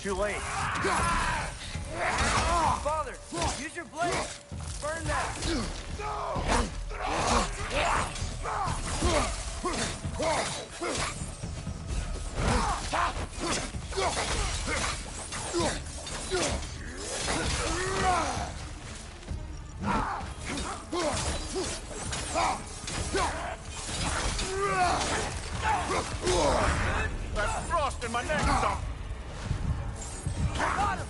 Too late. Father, use your blade. Burn that. That frost in my neck stuff. Got him.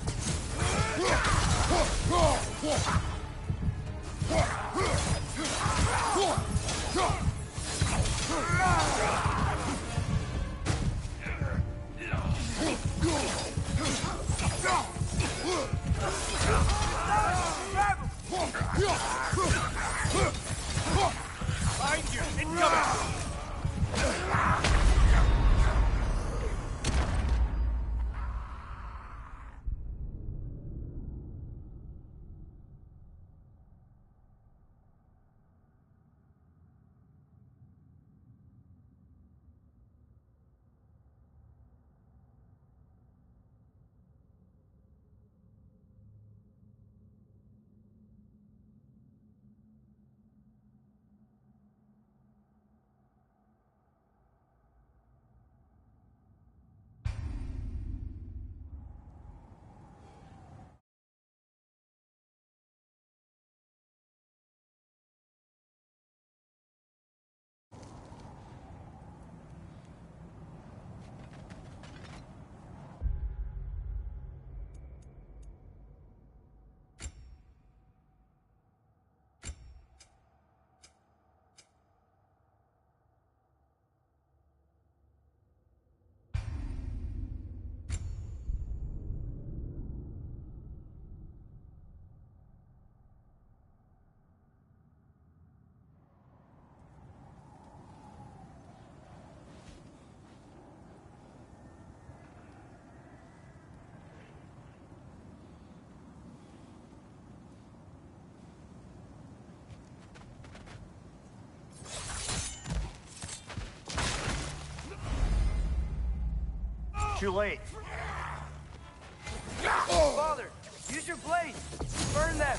Behind you, incoming. Too late. Father, use your blade. Burn that.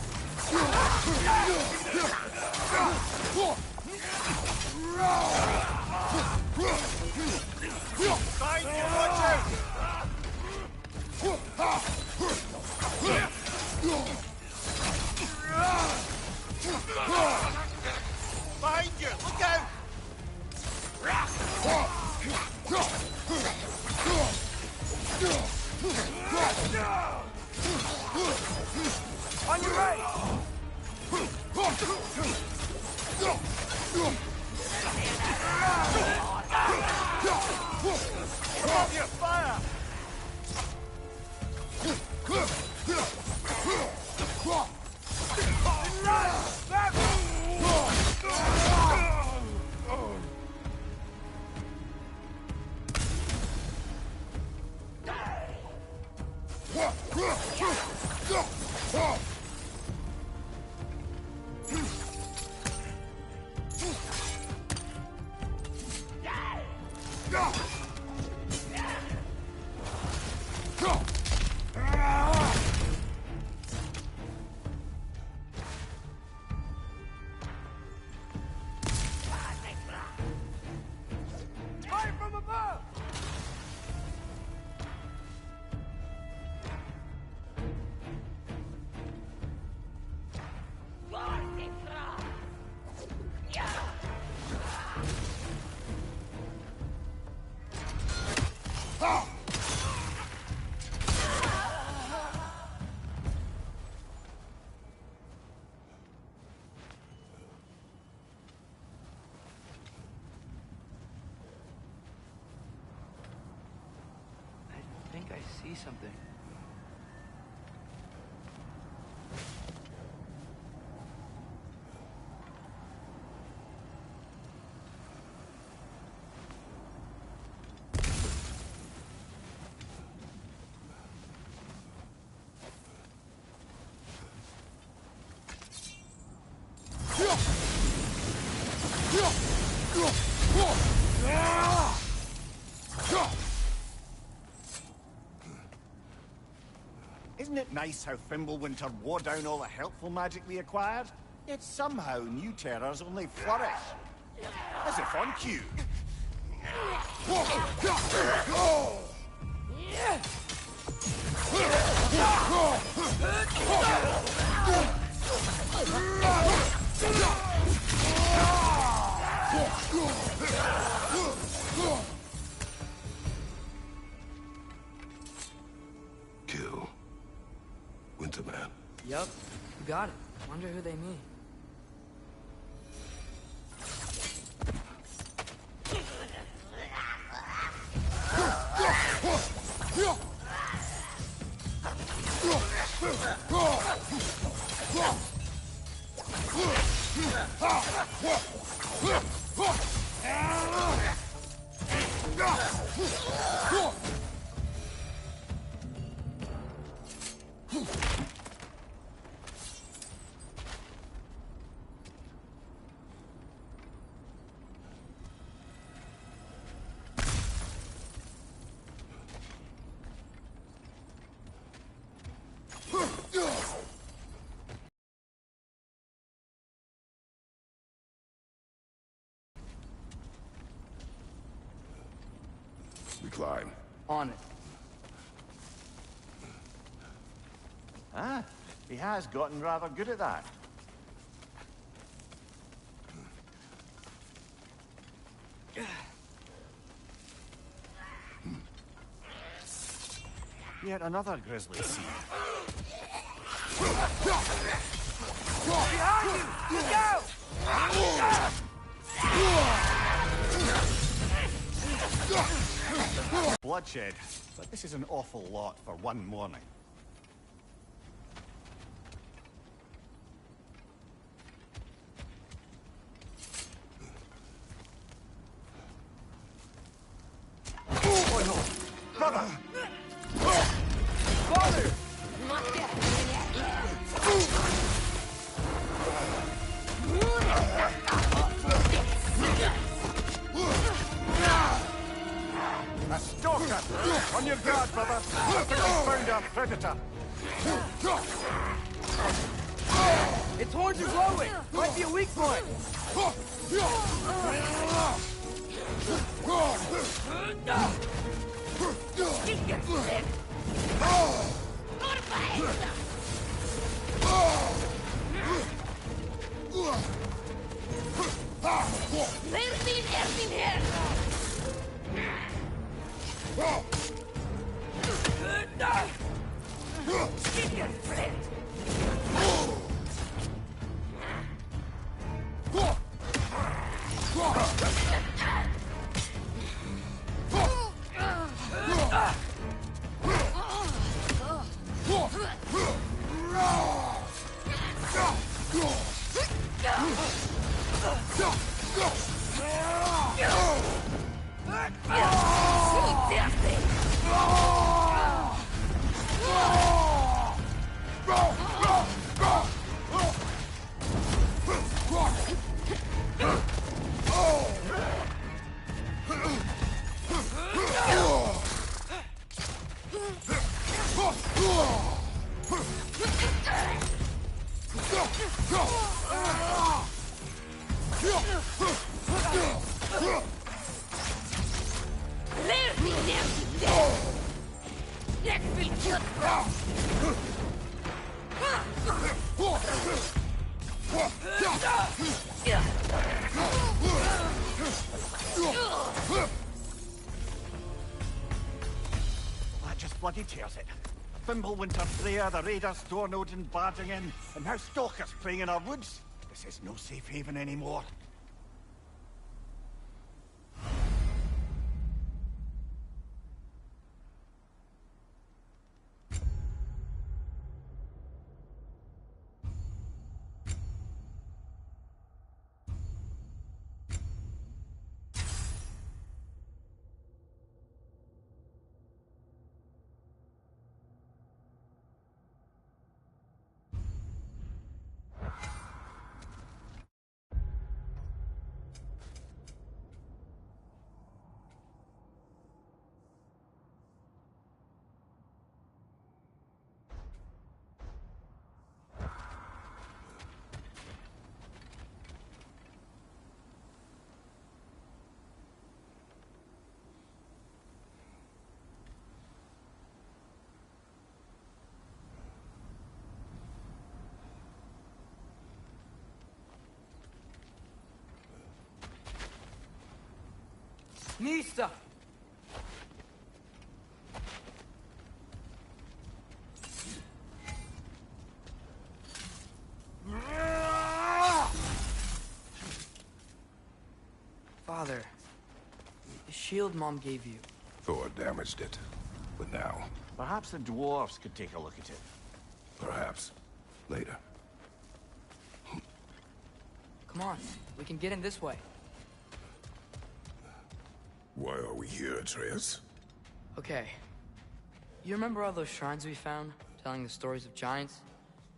Behind you, watch out! Behind you, look out! On your right. Above you, fire! Fire from above. I think I see something. nice how Fimbulwinter wore down all the helpful magic we acquired, yet somehow new terrors only flourish. As if on cue. Kill Winterman. Yup, you got it. Wonder who they mean. We climb. On it. Ah, he has gotten rather good at that. Yet another grisly scene. Behind you! Look out! Bloodshed, but this is an awful lot for one morning. Oh no! Brother! Father! A stalker! On your guard, brother! I think we found our predator! Its horns are glowing! Might be a weak point! That just bloody tears it. Fimbulwinter, Freya, the raiders, Storm Odin barging in, and now stalkers playing in our woods. This is no safe haven anymore. Nista! Father, the shield Mom gave you. Thor damaged it. But now, Perhaps the dwarves could take a look at it. perhaps, later. Come on, we can get in this way. Why are we here, Atreus? Okay. You remember all those shrines we found, telling the stories of giants?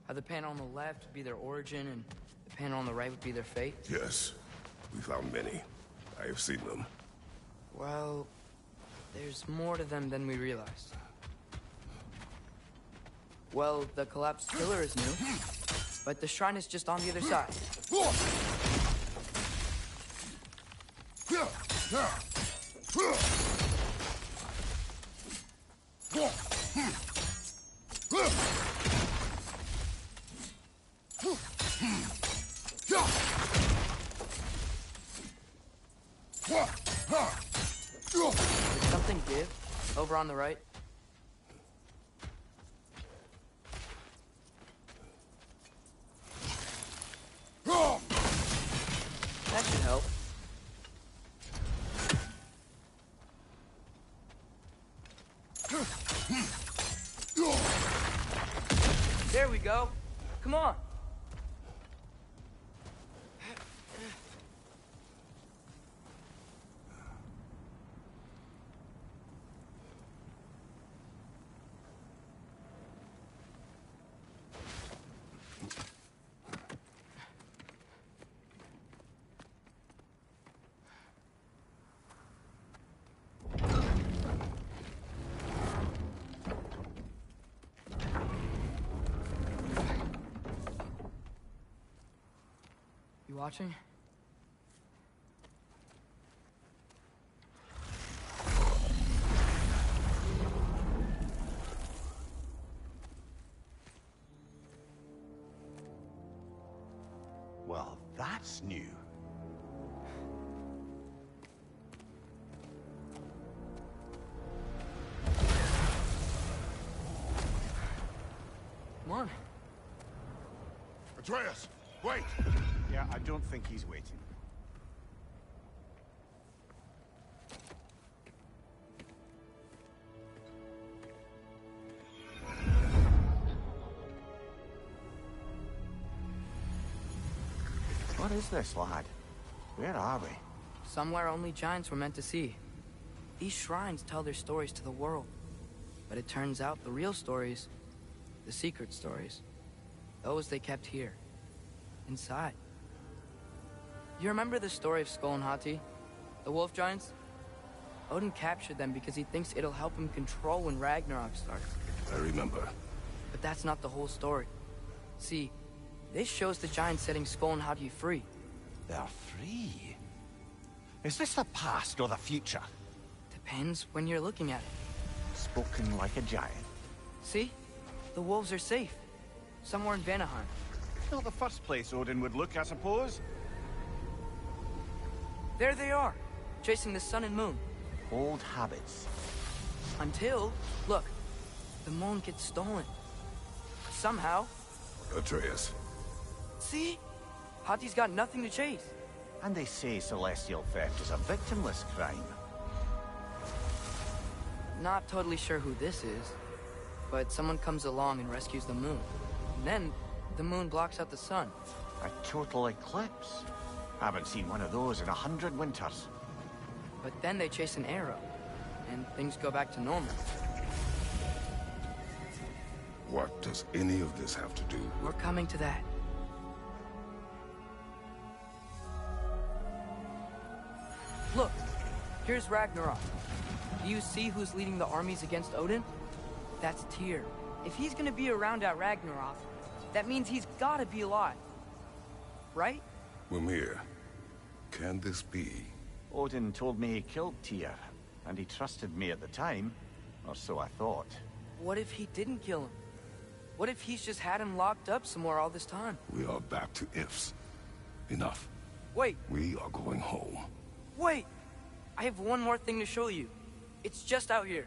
How the panel on the left would be their origin, and the panel on the right would be their fate? Yes, we found many. I have seen them. Well, there's more to them than we realized. Well, the collapsed pillar is new, but the shrine is just on the other side. Did something give over on the right? That should help. There we go. Come on. You watching? Well, that's new. Come on. Atreus, wait! Yeah, I don't think he's waiting. What is this, lad? Where are we? Somewhere only giants were meant to see. These shrines tell their stories to the world. But it turns out the real stories, the secret stories, those they kept here, inside. You remember the story of Skull and Hati? The wolf giants? Odin captured them because he thinks it'll help him control when Ragnarok starts. I remember. But that's not the whole story. See, this shows the giants setting Skull and Hati free. They're free. Is this the past or the future? Depends when you're looking at it. Spoken like a giant. See? The wolves are safe. Somewhere in Vanaheim. Not the first place Odin would look, I suppose. There they are, chasing the sun and moon. Old habits. Until, look, the moon gets stolen. Somehow. Atreus. See? Hati's got nothing to chase. And they say celestial theft is a victimless crime. Not totally sure who this is, but someone comes along and rescues the moon. And then, the moon blocks out the sun. A total eclipse. Haven't seen one of those in 100 winters. But then they chase an arrow, and things go back to normal. What does any of this have to do We're with... coming to that. Look, here's Ragnarok. Do you see who's leading the armies against Odin? That's Tyr. If he's gonna be around at Ragnarok, that means he's gotta be alive. Right? Mimir, can this be? Odin told me he killed Tyr, and he trusted me at the time, or so I thought. What if he didn't kill him? What if he's just had him locked up somewhere all this time? We are back to ifs. Enough. Wait, We are going home. wait! I have one more thing to show you. It's just out here.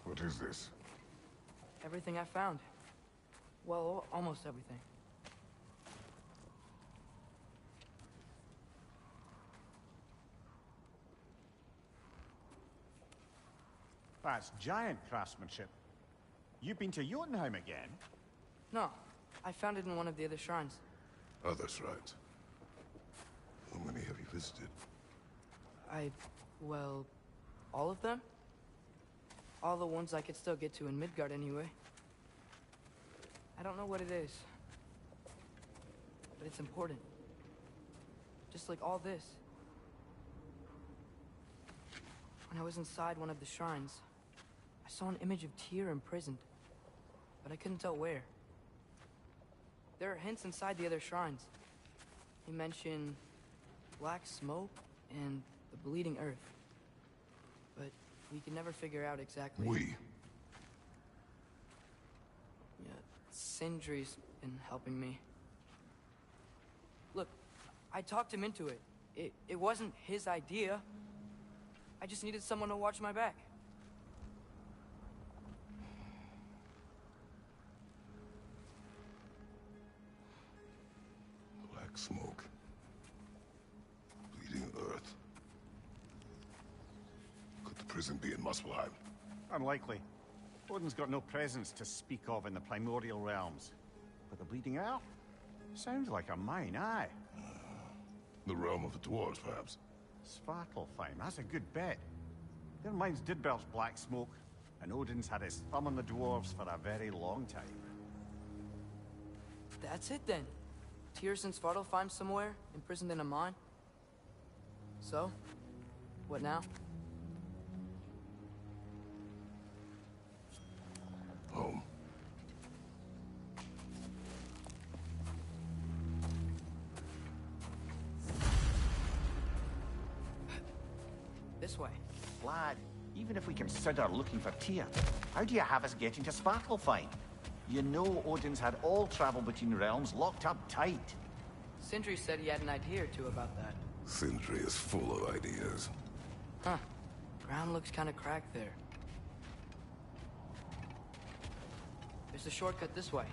What is this? Everything I found. Well, almost everything. That's giant craftsmanship. You've been to Jotunheim again? No, I found it in one of the other shrines. Other shrines. How many have you visited? Well, all of them? All the ones I could still get to in Midgard anyway. I don't know what it is, but it's important. Just like all this. When I was inside one of the shrines, I saw an image of Tyr imprisoned, but I couldn't tell where. There are hints inside the other shrines. They mention black smoke and the bleeding earth, but we can never figure out exactly. We? Yeah, Sindri's been helping me. Look, I talked him into it. It wasn't his idea. I just needed someone to watch my back. Black smoke. Bleeding earth. Could the prison be in Muspelheim? Unlikely. Odin's got no presence to speak of in the primordial realms. But the Bleeding Earth? Sounds like a mine, aye. The realm of the dwarves, perhaps? Svartalfheim, that's a good bet. Their mines did belch black smoke, and Odin's had his thumb on the dwarves for a very long time. That's it then. Tyr's in Svartalfheim somewhere, imprisoned in a mine. So, what now? Home. This way. Lad, even if we consider looking for Tyr, how do you have us getting to Svartalfheim? You know Odin's had all travel between realms locked up tight. Sindri said he had an idea or two about that. Sindri is full of ideas. Huh. Ground looks kind of cracked there. There's a shortcut this way.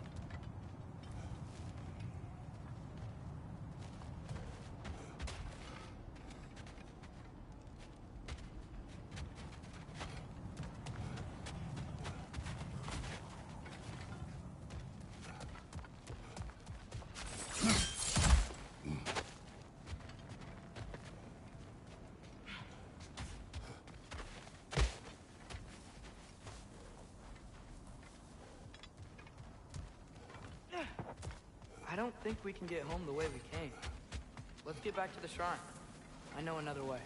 I don't think we can get home the way we came. Let's get back to the shrine. I know another way.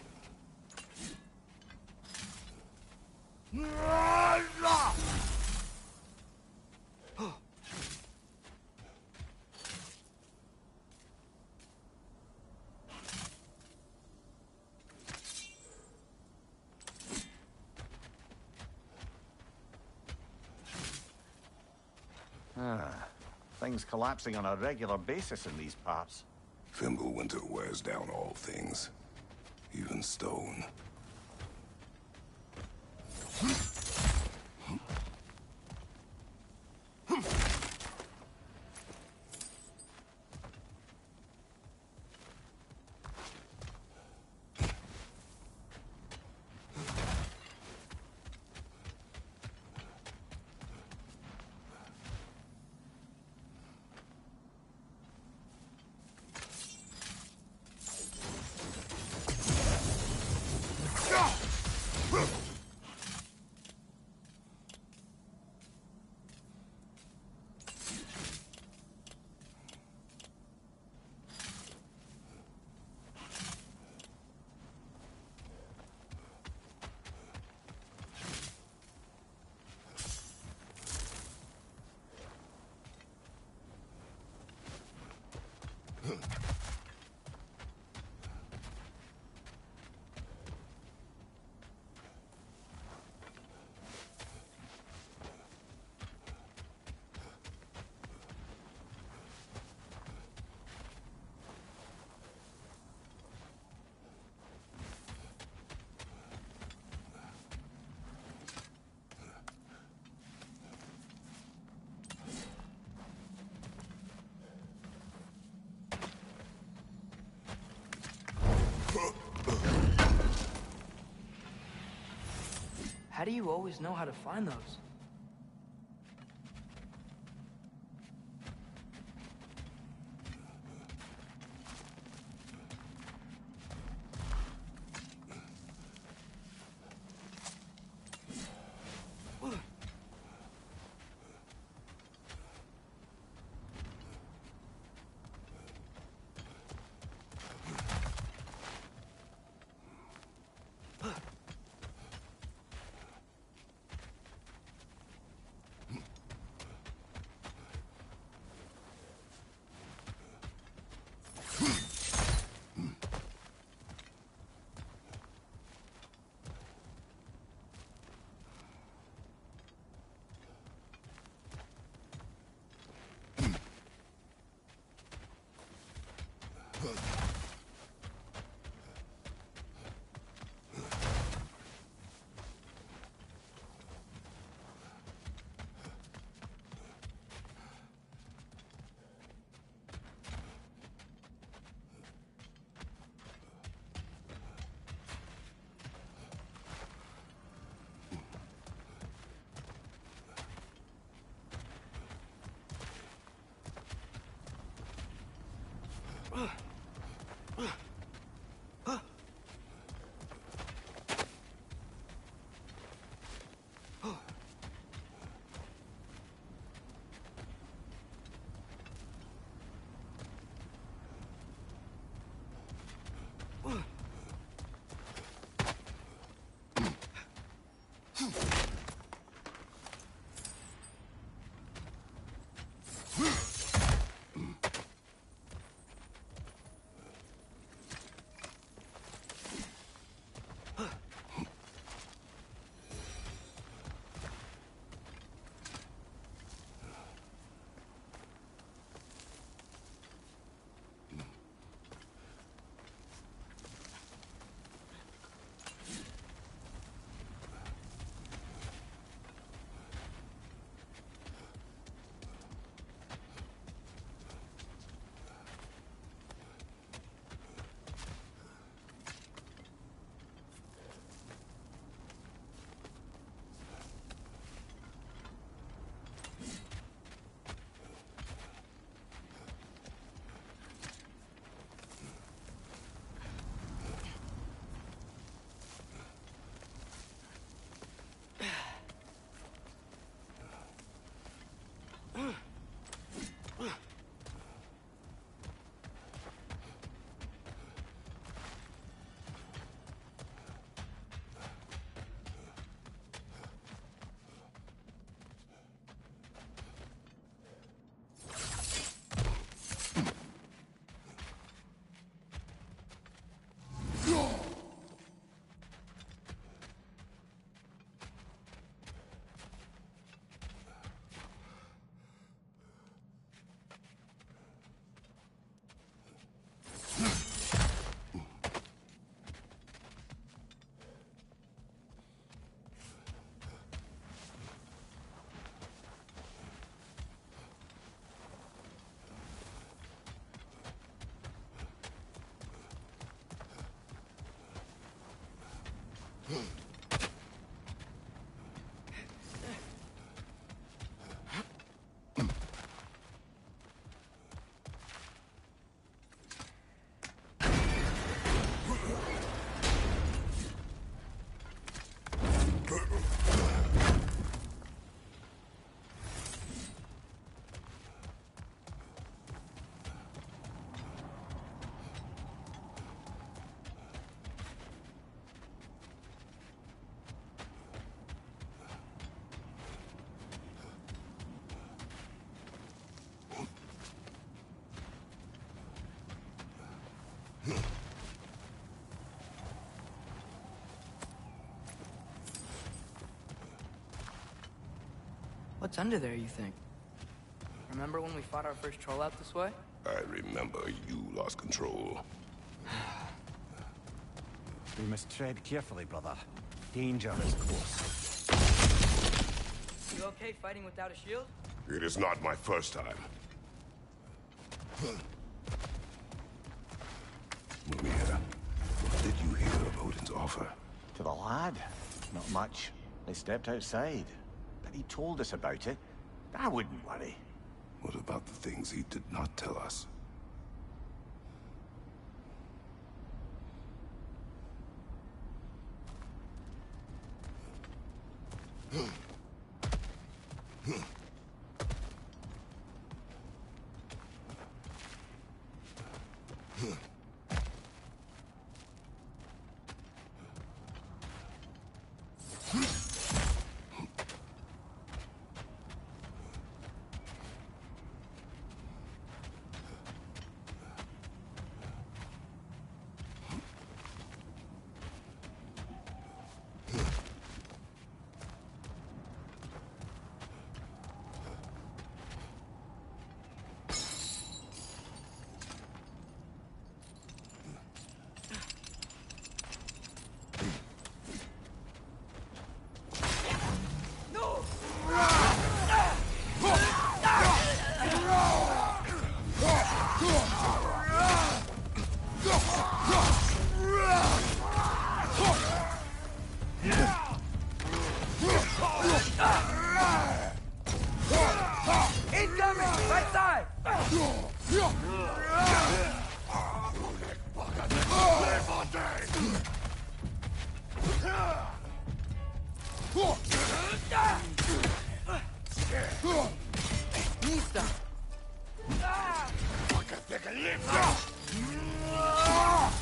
Things collapsing on a regular basis in these parts. Fimbulwinter wears down all things, even stone. How do you always know how to find those? What's under there, you think? Remember when we fought our first troll out this way? I remember you lost control. We must tread carefully, brother. Danger is close. You okay fighting without a shield? It is not my first time. Mumia, what did you hear of Odin's offer? To the lad, not much. They stepped outside, but he told us about it. I wouldn't worry. What about the things he did not tell us?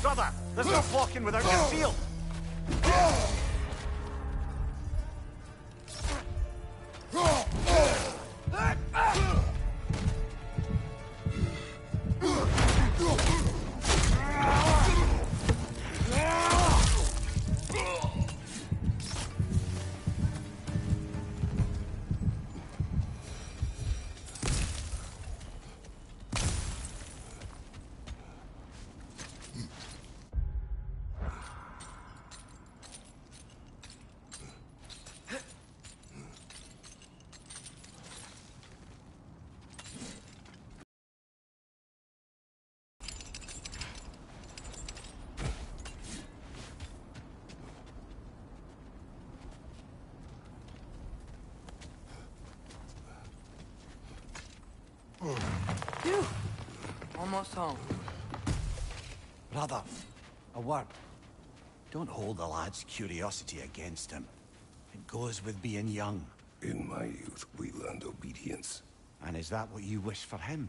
Brother, there's no walking without your shield. Phew. Almost home. Brother, a word. Don't hold the lad's curiosity against him. It goes with being young. In my youth, we learned obedience. And is that what you wish for him?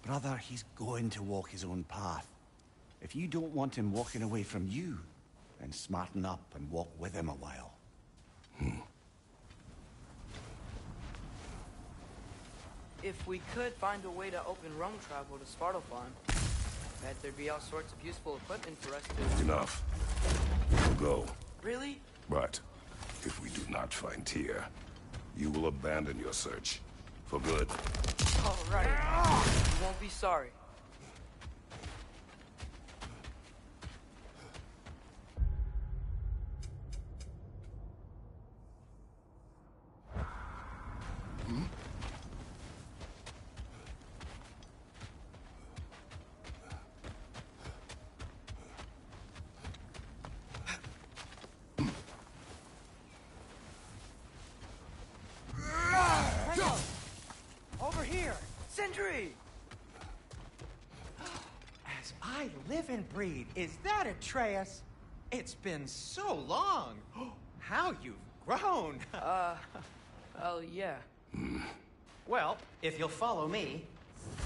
Brother, he's going to walk his own path. If you don't want him walking away from you, then smarten up and walk with him a while. If we could find a way to open roam travel to Svartalfheim, I bet there'd be all sorts of useful equipment for us to... Enough. We'll go. Really? But if we do not find Tyr, you will abandon your search. For good. All right. You won't be sorry. Over here! Sindri! As I live and breathe, is that Atreus? It's been so long! How you've grown! Oh, yeah. Well, if you'll follow me,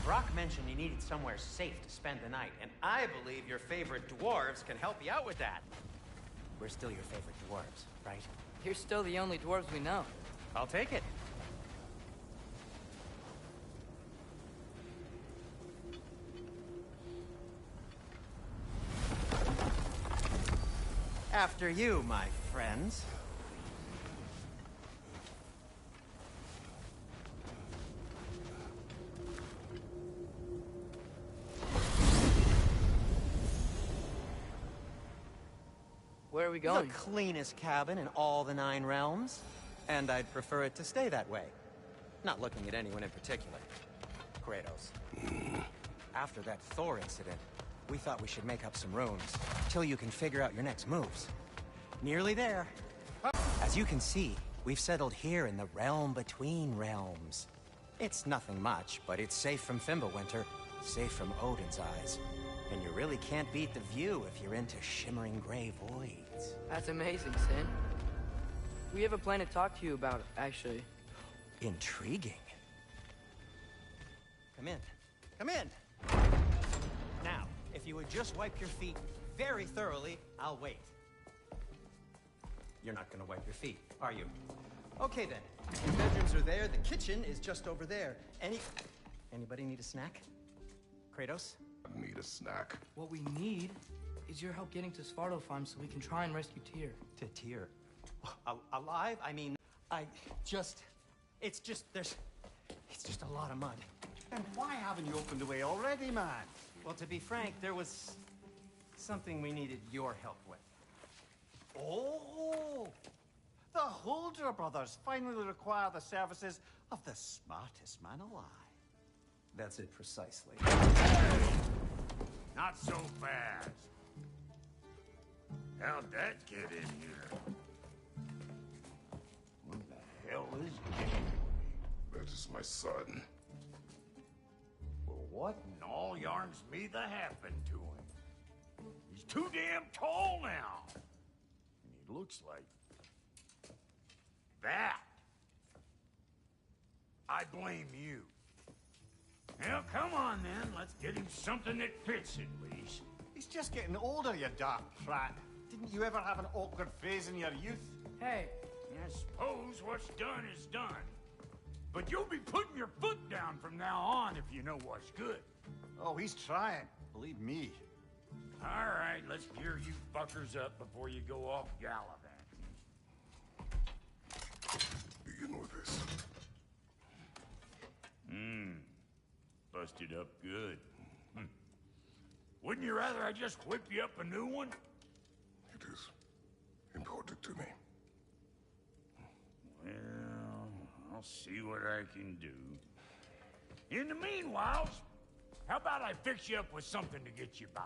Brock mentioned you needed somewhere safe to spend the night, and I believe your favorite dwarves can help you out with that. We're still your favorite dwarves, right? You're still the only dwarves we know. I'll take it. After you, my friends. Where are we going? The cleanest cabin in all the 9 realms. And I'd prefer it to stay that way. Not looking at anyone in particular. Kratos. After that Thor incident, we thought we should make up some rooms, till you can figure out your next moves. Nearly there. As you can see, we've settled here in the realm between realms. It's nothing much, but it's safe from Fimbulwinter, safe from Odin's eyes. And you really can't beat the view if you're into shimmering gray voids. That's amazing, Sin. We have a plan to talk to you about, actually. Intriguing. Come in. Come in! Now, if you would just wipe your feet very thoroughly, I'll wait. You're not gonna wipe your feet, are you? Okay then. The bedrooms are there, the kitchen is just over there. Anybody need a snack? Kratos? I need a snack. What we need is your help getting to Svartalfheim so we can try and rescue Tyr. To Tyr. Alive? I mean, it's just a lot of mud. And why haven't you opened the way already, man? Well, to be frank, there was something we needed your help with. Oh! The Holder brothers finally require the services of the smartest man alive. That's it precisely. Not so fast. How'd that get in here? What the hell is it? That is my son. Well, what in all yarns me that happened to him? He's too damn tall now. And he looks like that. I blame you. Well, come on then. Let's get him something that fits at least. He's just getting older, you dark prat. Didn't you ever have an awkward phase in your youth? Hey, I suppose what's done is done. But you'll be putting your foot down from now on if you know what's good. Oh, he's trying. Believe me. All right, let's gear you fuckers up before you go off gallivanting. Begin with this. Busted up good. Wouldn't you rather I just whip you up a new one? It is important to me. Well, I'll see what I can do. In the meanwhile, how about I fix you up with something to get you by?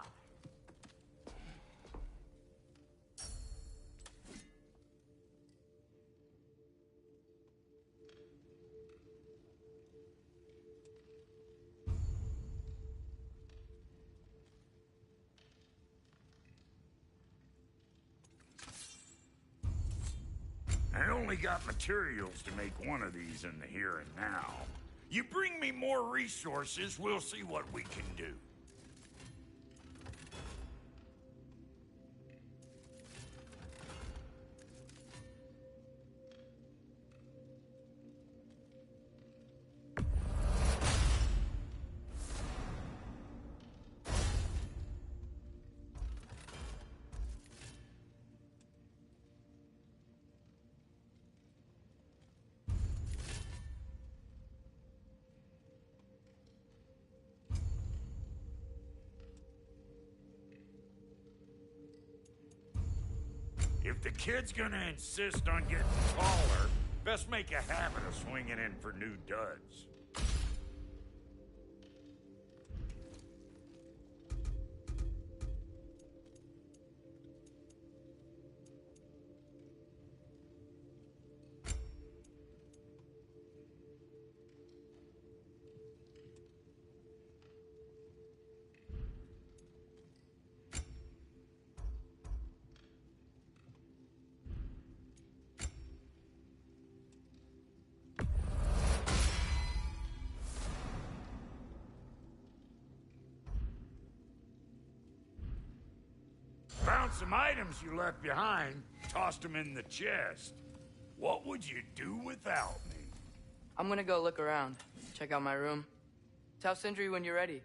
I only got materials to make one of these in the here and now. You bring me more resources, we'll see what we can do. If the kid's gonna insist on getting taller, best make a habit of swinging in for new duds. Found some items you left behind, tossed them in the chest. What would you do without me? I'm gonna go look around. Check out my room. Tell Sindri when you're ready.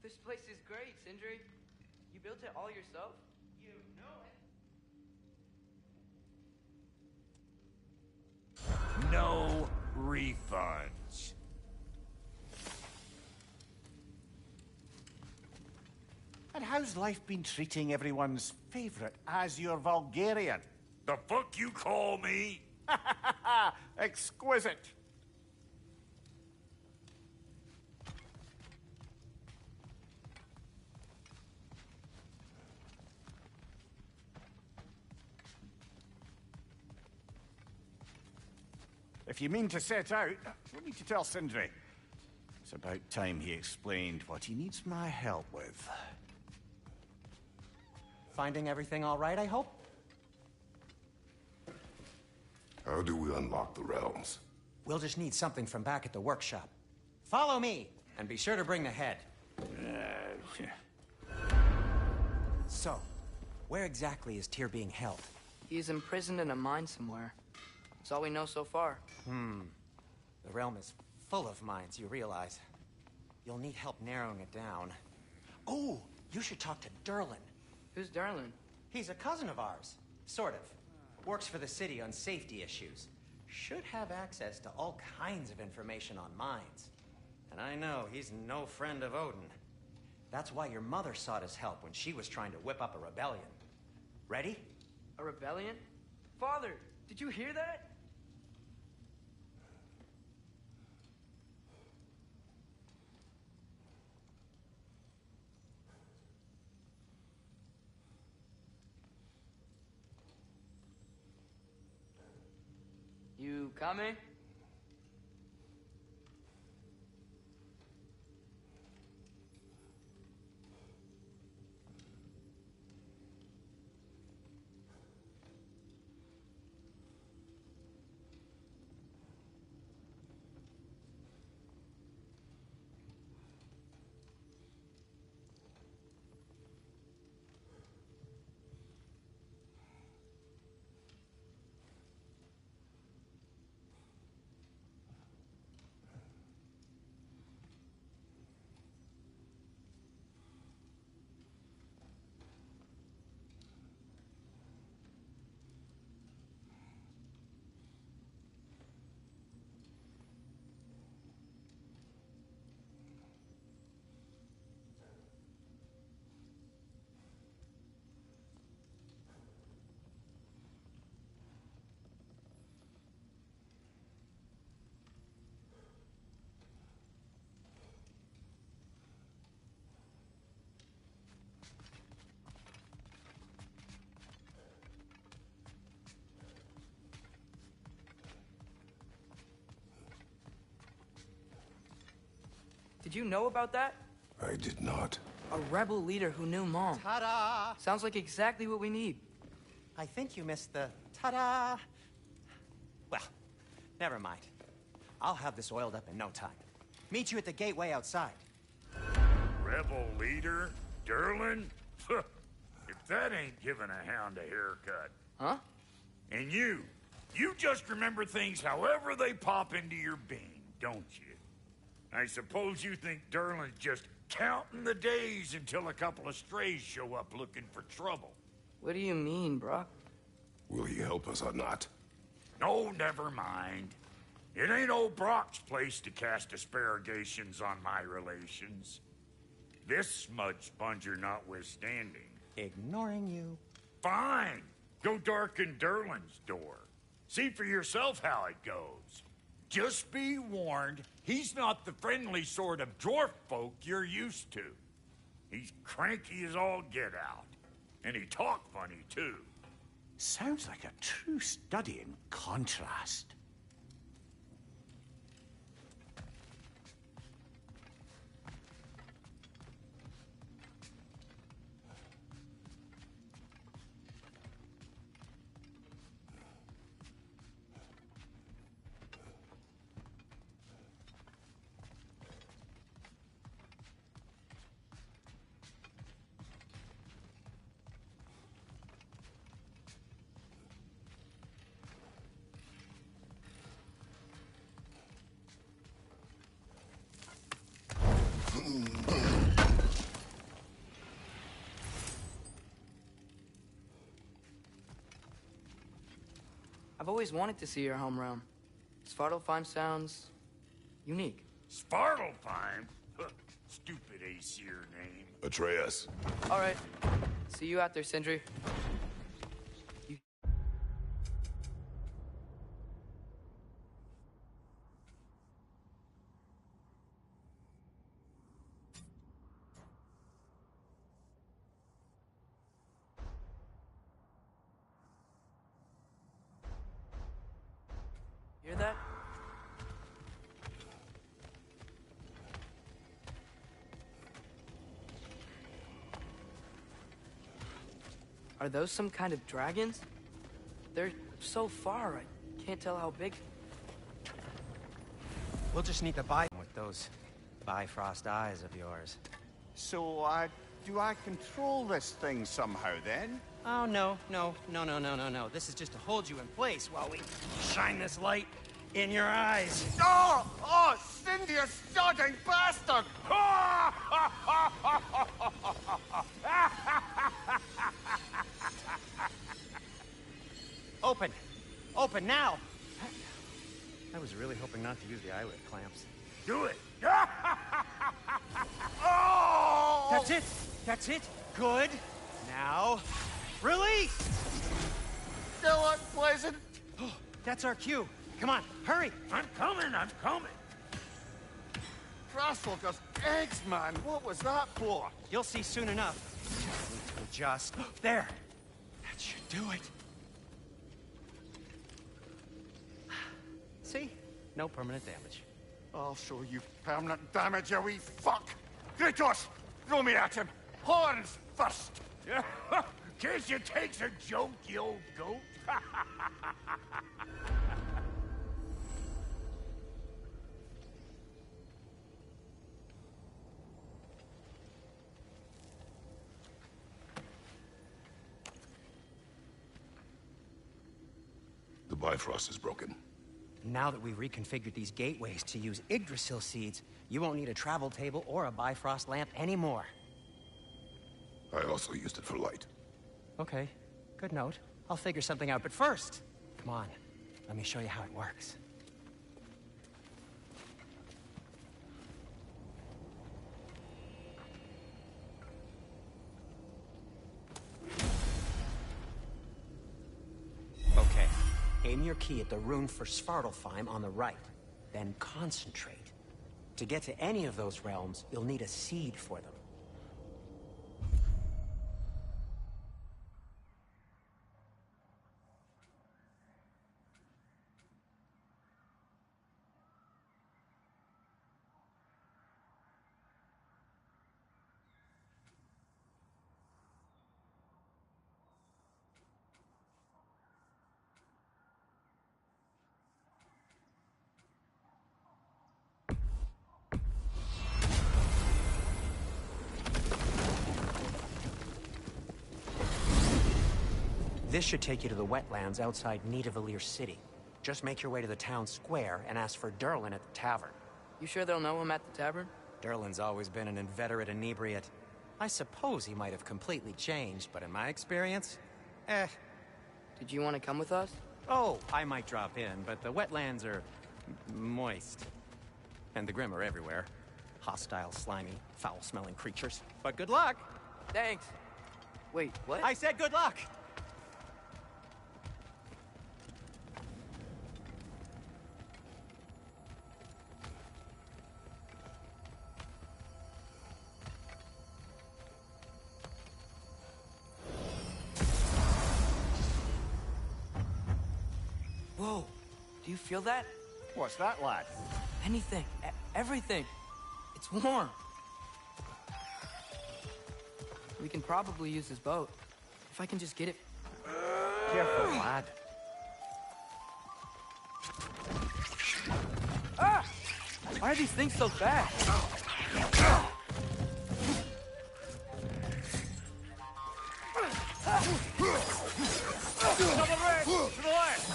This place is great, Sindri. You built it all yourself? You know it. No refunds. And how's life been treating everyone's favorite Azure Vulgarian? The fuck you call me? If you mean to set out, you need to tell Sindri. It's about time he explained what he needs my help with. Finding everything all right, I hope? How do we unlock the realms? We'll just need something from back at the workshop. Follow me, and be sure to bring the head. So, where exactly is Tyr being held? He's imprisoned in a mine somewhere. That's all we know so far. The realm is full of mines, you realize. You'll need help narrowing it down. Oh, you should talk to Derlin. Who's Darlin? He's a cousin of ours. Sort of. Works for the city on safety issues. Should have access to all kinds of information on mines. And I know he's no friend of Odin. That's why your mother sought his help when she was trying to whip up a rebellion. Ready? A rebellion? Father, did you hear that? You coming? Did you know about that? I did not. A rebel leader who knew Mom. Ta-da! Sounds like exactly what we need. I think you missed the ta-da. Well, never mind. I'll have this oiled up in no time. Meet you at the gateway outside. Rebel leader? Derlin? If that ain't giving a hound a haircut. Huh? And you just remember things however they pop into your bean, don't you? I suppose you think Derlin's just counting the days until a couple of strays show up looking for trouble. What do you mean, Brock? Will he help us or not? No, never mind. It ain't old Brock's place to cast asparagations on my relations. This smudge sponger notwithstanding. Ignoring you. Fine. Go darken Derlin's door. See for yourself how it goes. Just be warned, he's not the friendly sort of dwarf folk you're used to. He's cranky as all get out. And he talk funny, too. Sounds like a true study in contrast. I've always wanted to see your home realm. Svartalfheim sounds unique. Svartalfheim? Stupid Aesir name. Atreus. All right. See you out there, Sindri. Hear that? Are those some kind of dragons? They're so far, I can't tell how big. We'll just need to buy with those Bifrost eyes of yours. So, do I control this thing somehow, then? Oh, no. This is just to hold you in place while we shine this light in your eyes. Oh! Oh, Cindy, you sodding bastard! Open! Open now! I was really hoping not to use the eyelid clamps. Do it! Oh! That's it! That's it! Good! Now, release! Still unpleasant. Oh, that's our cue. Come on, hurry! I'm coming! Krasselger's eggs, man. What was that for? You'll see soon enough. Just there. That should do it. See? No permanent damage. I'll show you permanent damage, you wee fuck! Kratos! Throw me at him! Horns first! Guess you takes a joke, you old goat. The Bifrost is broken. Now that we've reconfigured these gateways to use Yggdrasil seeds, you won't need a travel table or a Bifrost lamp anymore. I also used it for light. Okay, good note. I'll figure something out, but first, come on, let me show you how it works. Okay, aim your key at the rune for Svartalfheim on the right, then concentrate. To get to any of those realms, you'll need a seed for them. This should take you to the wetlands outside Nidavellir City. Just make your way to the town square and ask for Durlin at the tavern. You sure they'll know him at the tavern? Durlin's always been an inveterate inebriate. I suppose he might have completely changed, but in my experience, Did you want to come with us? Oh, I might drop in, but the wetlands are moist. And the Grim are everywhere. Hostile, slimy, foul-smelling creatures. But good luck! Thanks. Wait, what? I said good luck! Whoa, do you feel that? What's that, lad? Anything, everything. It's warm. We can probably use this boat. If I can just get it. Careful, lad. Ah! Why are these things so fast? Double red! To the left!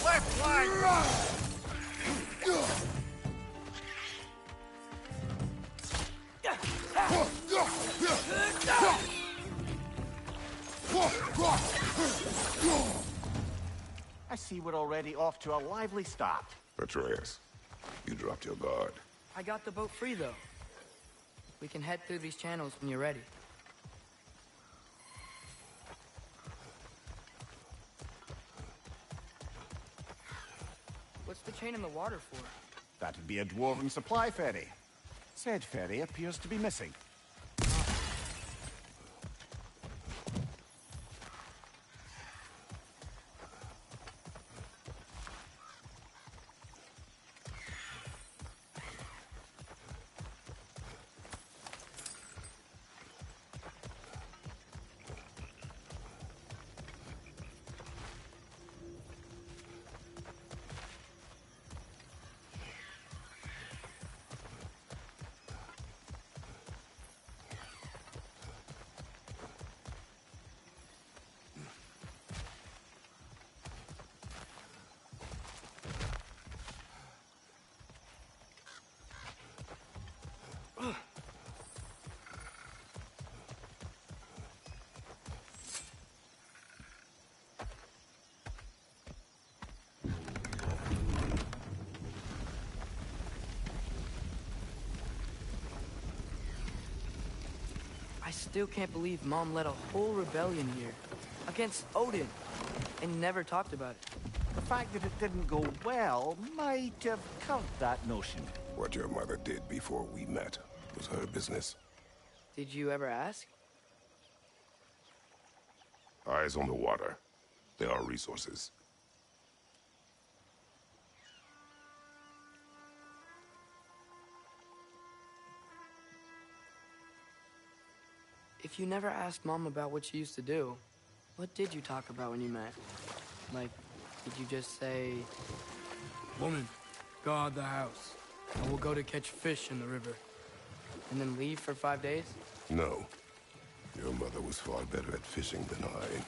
Left flank! I see we're already off to a lively start. Atreus, you dropped your guard. I got the boat free, though. We can head through these channels when you're ready. What's the chain in the water for? That'd be a dwarven supply ferry. Said ferry appears to be missing. still can't believe Mom led a whole rebellion here. Against Odin. And never talked about it. The fact that it didn't go well might have curbed that notion. What your mother did before we met was her business. Did you ever ask? Eyes on the water. There are resources. If you never asked Mom about what she used to do, what did you talk about when you met? Like, did you just say, "Woman, guard the house. I will go to catch fish in the river," and then leave for 5 days? No. Your mother was far better at fishing than I.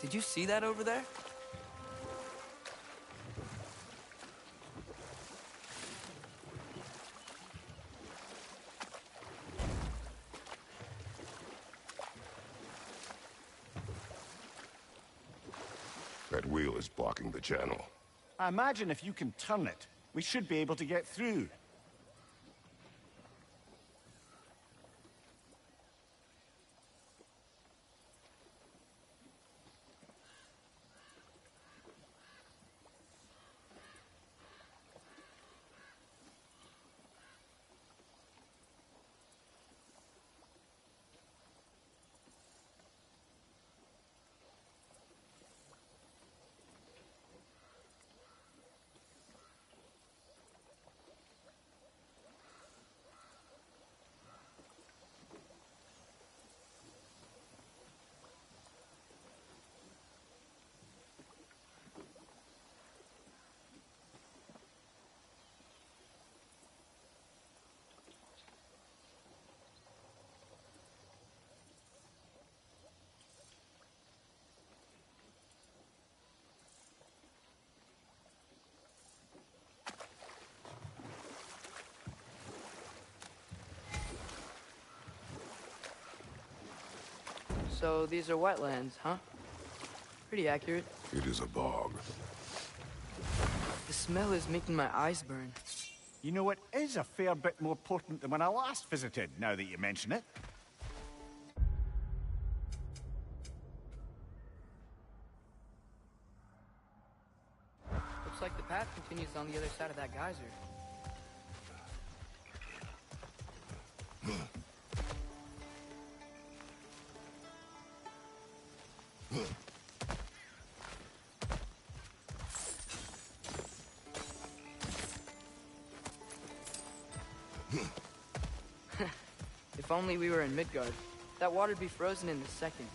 Did you see that over there? That wheel is blocking the channel. I imagine if you can turn it, we should be able to get through. So these are wetlands, huh? Pretty accurate. It is a bog. The smell is making my eyes burn. You know, it is a fair bit more potent than when I last visited, now that you mention it. Looks like the path continues on the other side of that geyser. If only we were in Midgard. That water'd be frozen in a second.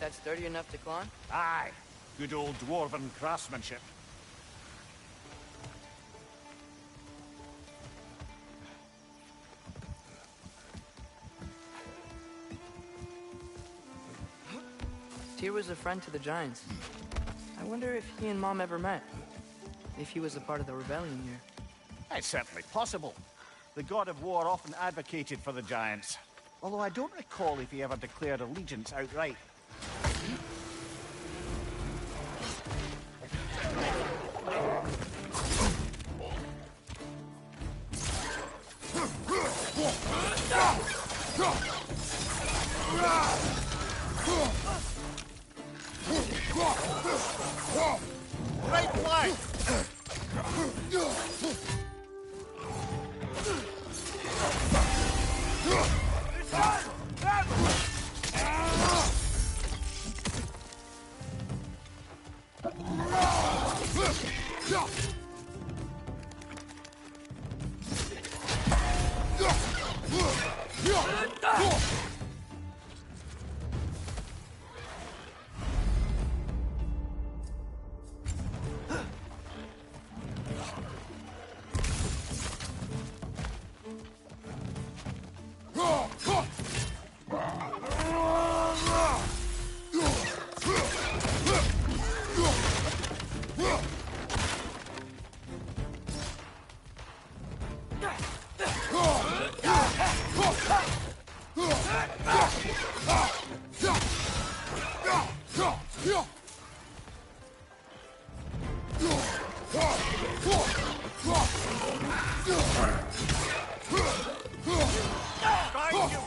that sturdy enough to climb? Aye. Good old dwarven craftsmanship. Tyr was a friend to the Giants. I wonder if he and Mom ever met. If he was a part of the rebellion here. It's certainly possible. The god of war often advocated for the Giants. Although I don't recall if he ever declared allegiance outright. Right flank!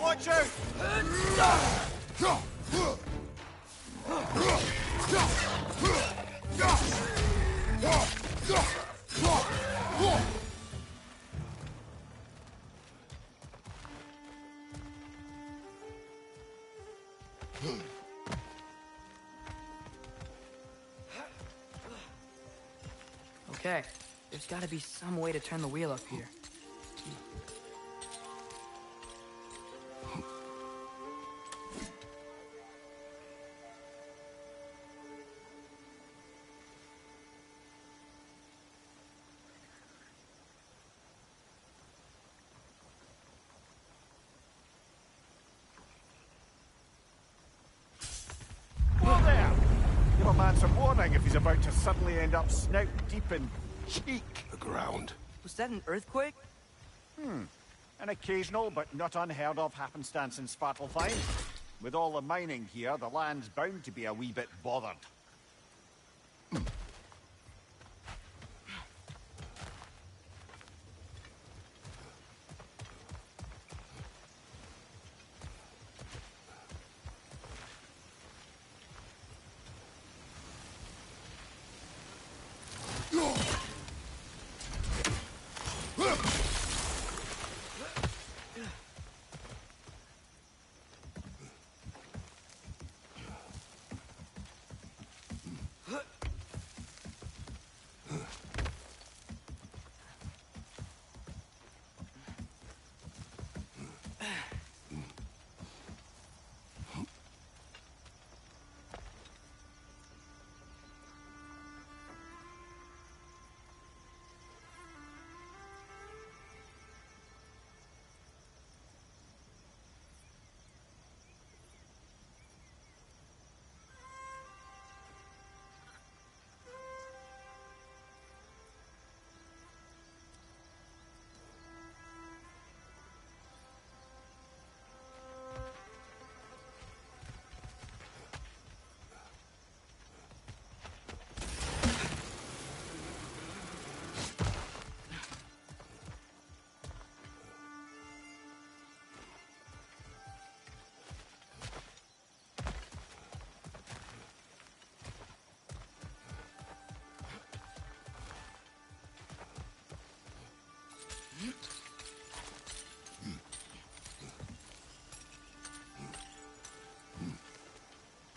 Watch out! Okay, there's gotta be some way to turn the wheel up here. Whoa there! Give a man some warning if he's about to suddenly end up snout deep in cheek. The ground. Was that an earthquake? An occasional but not unheard of happenstance in Svartalfheim. With all the mining here, the land's bound to be a wee bit bothered.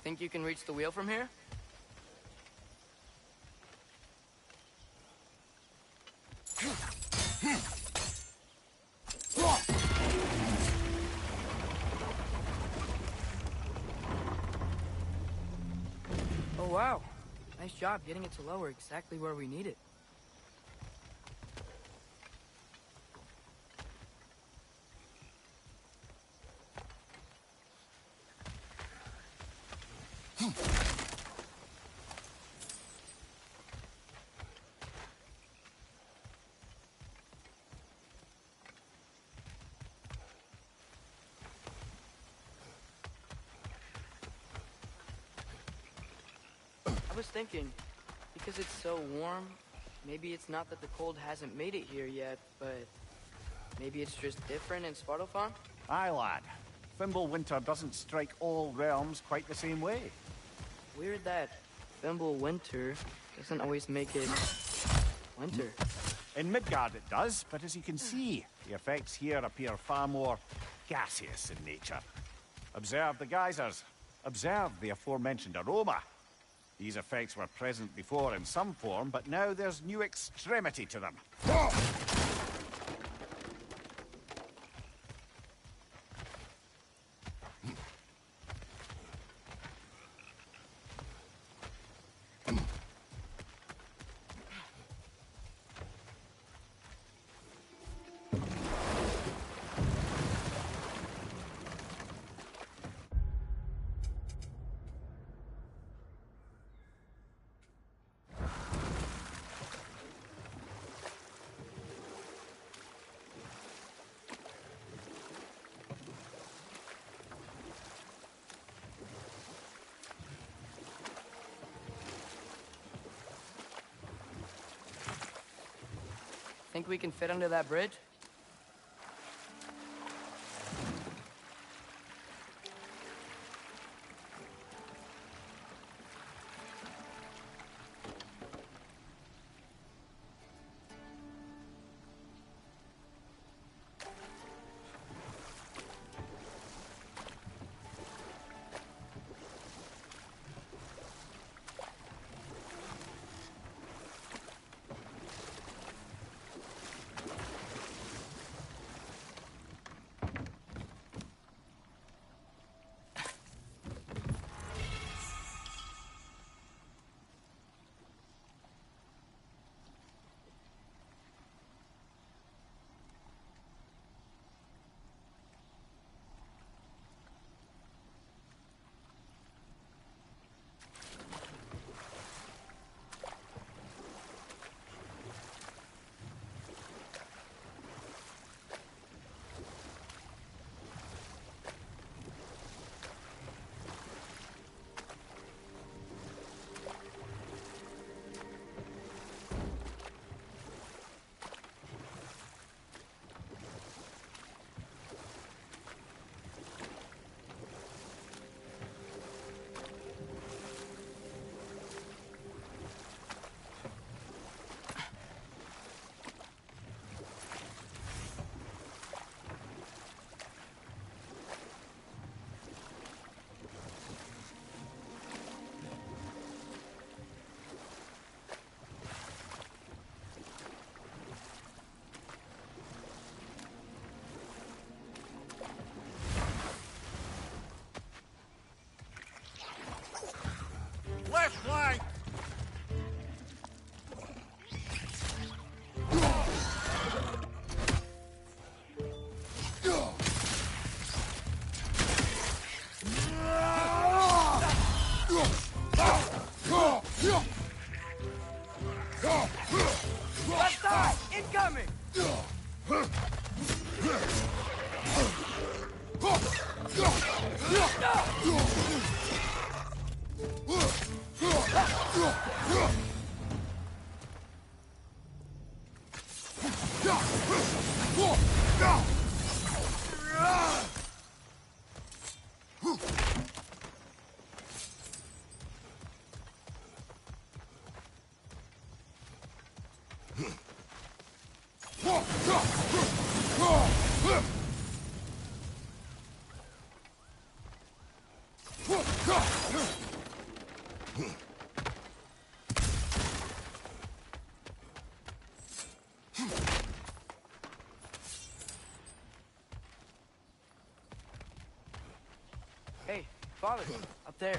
Think you can reach the wheel from here? Nice job getting it to lower exactly where we need it. I was thinking, because it's so warm, maybe it's not that the cold hasn't made it here yet, but maybe it's just different in Svartalfheim? Aye, lad. Thimble winter doesn't strike all realms quite the same way. Weird that Thimble winter doesn't always make it winter. In Midgard it does, but as you can see, the effects here appear far more gaseous in nature. Observe the geysers. Observe the aforementioned aroma. These effects were present before in some form, but now there's new extremity to them. Think we can fit under that bridge? Left flank! Left side! Incoming! Hey, father, up there.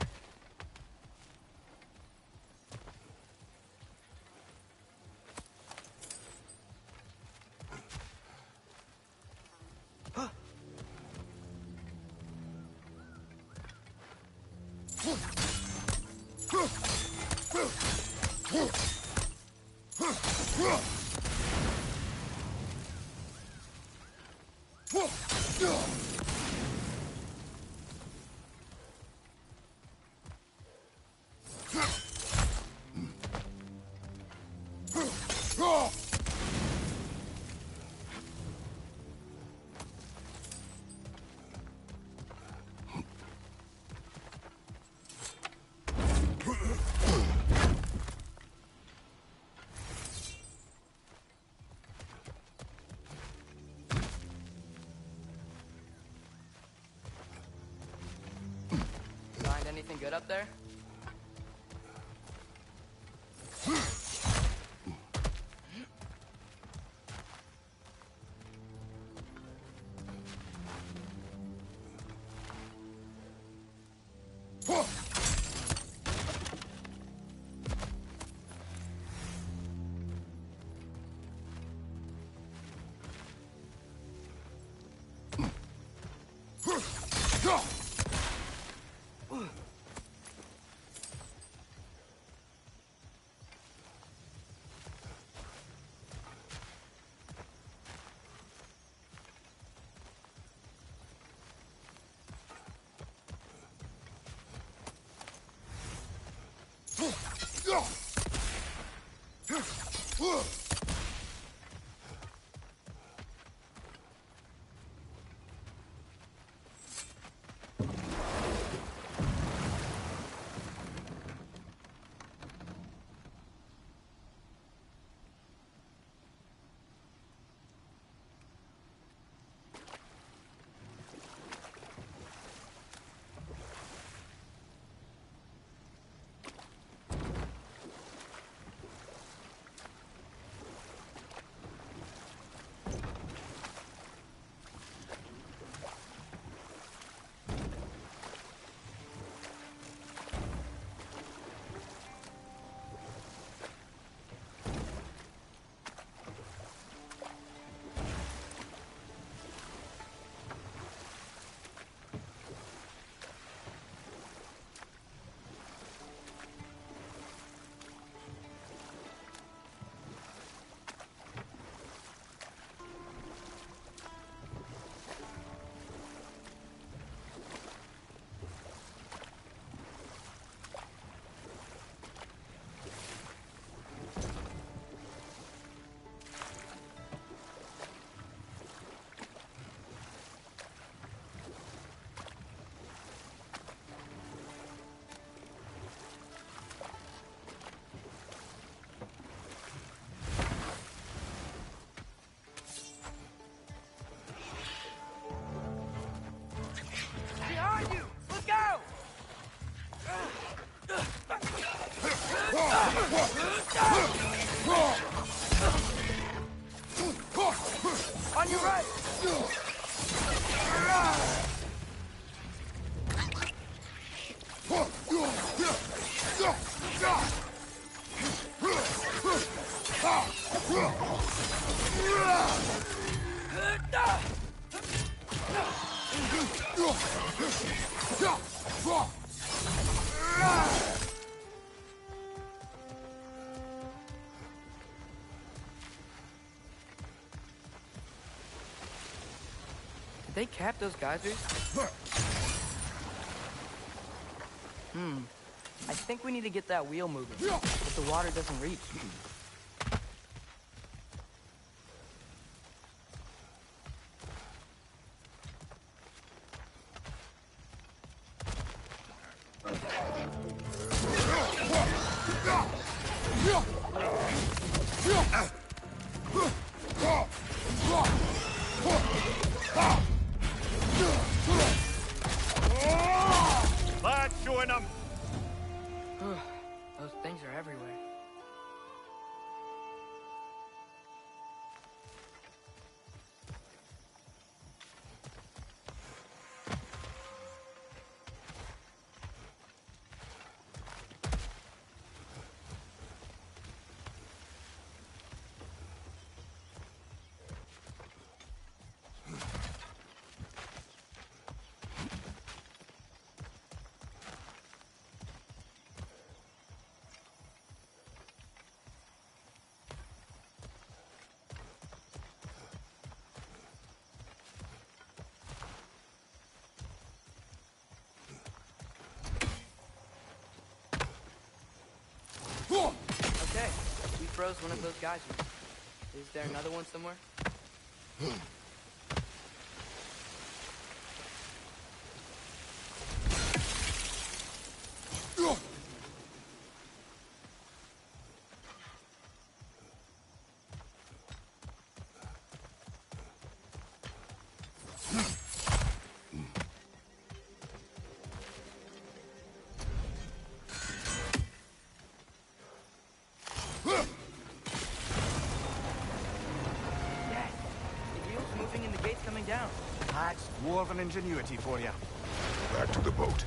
Find anything good up there? On your right! Did they cap those geysers? I think we need to get that wheel moving, but the water doesn't reach. That's showing them. Those things are everywhere. froze one of those geysers. Is there another one somewhere? Down. That's dwarven ingenuity for you. Back to the boat.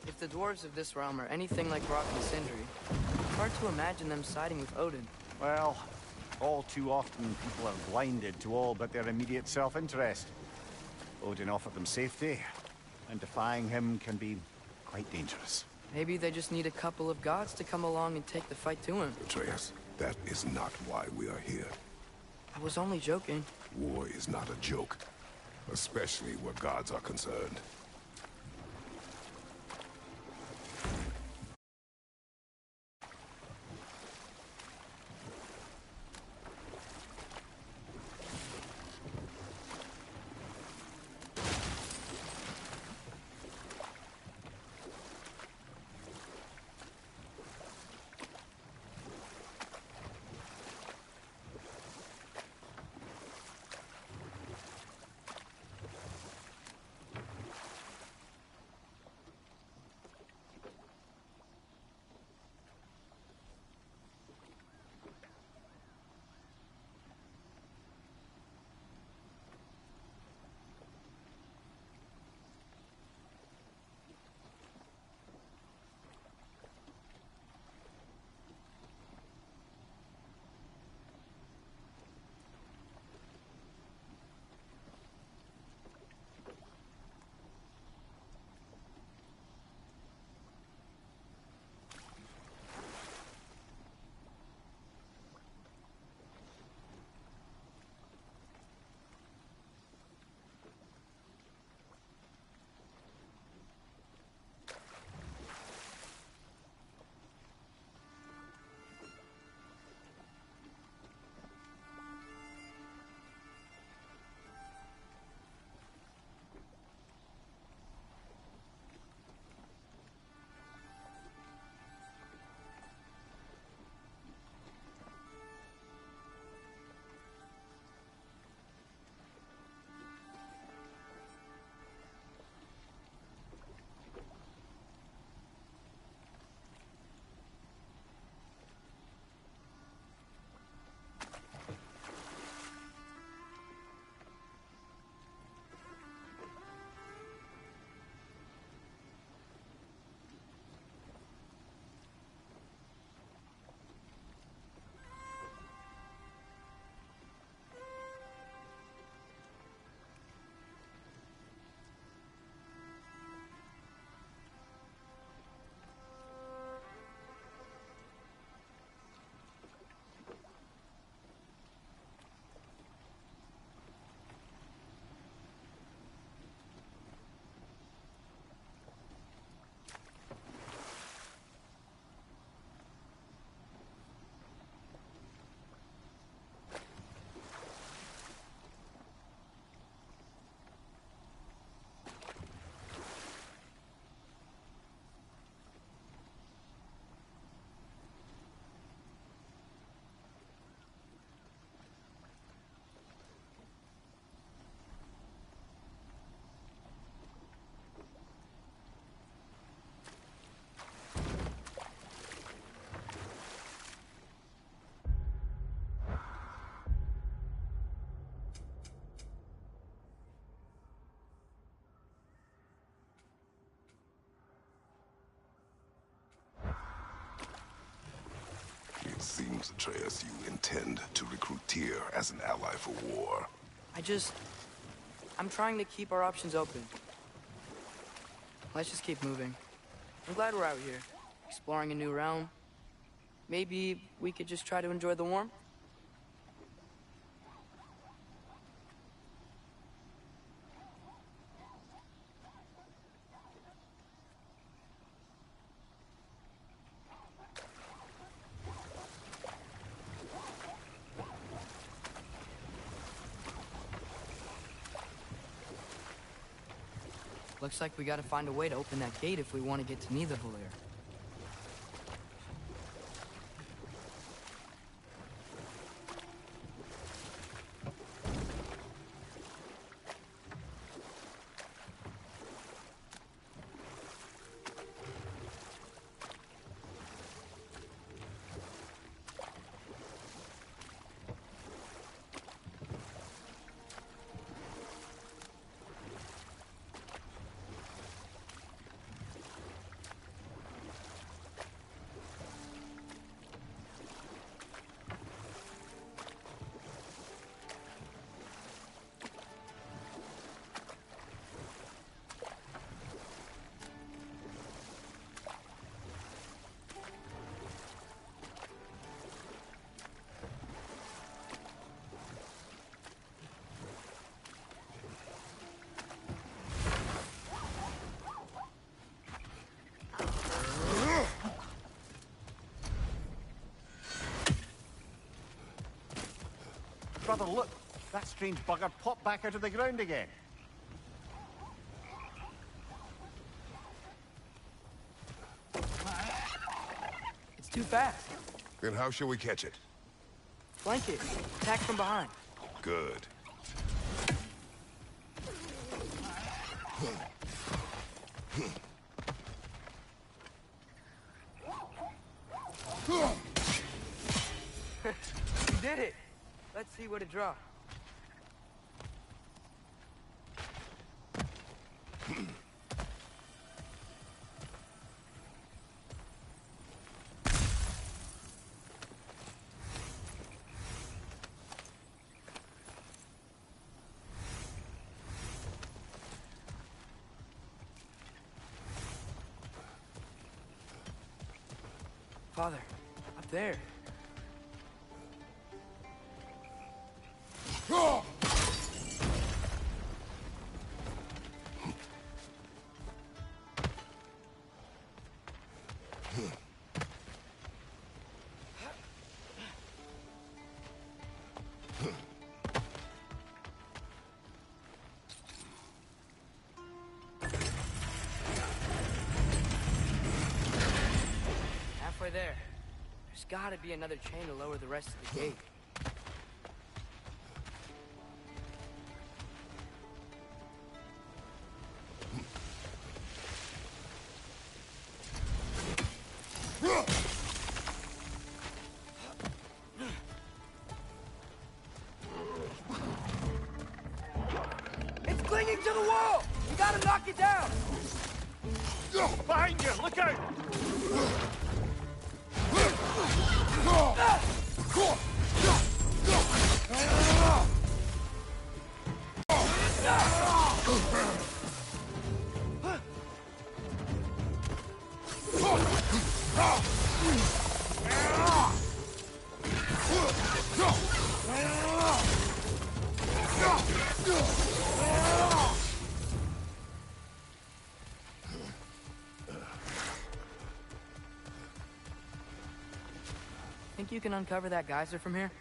If the dwarves of this realm are anything like Rock and Sindri, it's hard to imagine them siding with Odin. Well, all too often people are blinded to all but their immediate self-interest. Odin offered them safety, and defying him can be quite dangerous. Maybe they just need a couple of gods to come along and take the fight to him. Atreus, that is not why we are here. I was only joking. War is not a joke, especially where gods are concerned. Seems, Atreus, you intend to recruit Tyr as an ally for war. I'm trying to keep our options open. Let's just keep moving. I'm glad we're out here, exploring a new realm. Maybe we could just try to enjoy the warmth? Looks like we gotta find a way to open that gate if we want to get to Nidavellir. Brother, look! That strange bugger popped back out of the ground again. It's too fast. Then how shall we catch it? Flank it. Attack from behind. Good. You did it! Let's see what it draws. Father, up there. Halfway there. There's gotta be another chain to lower the rest of the gate. It's clinging to the wall! You gotta knock it down! Behind you! Look out! Think you can uncover that geyser from here?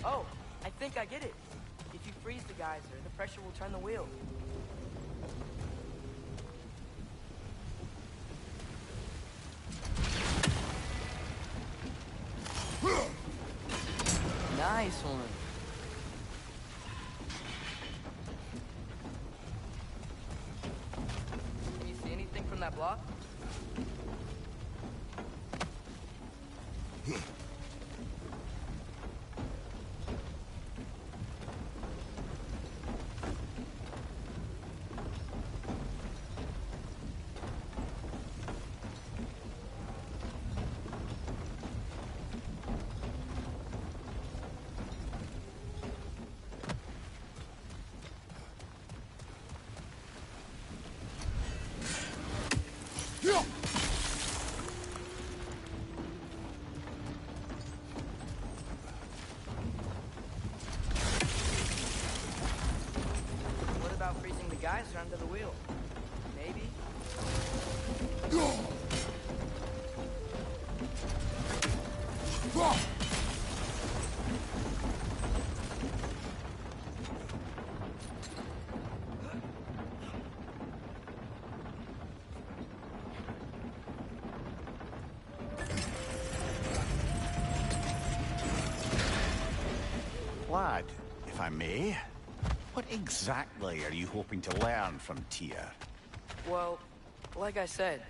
Oh, I think I get it. If you freeze the geyser, the pressure will turn the wheel. Nice one. Can you see anything from that block? guys are under the wheel. Maybe. Lad, if I may, what exactly are you hoping to learn from Tyr? Well, like I said,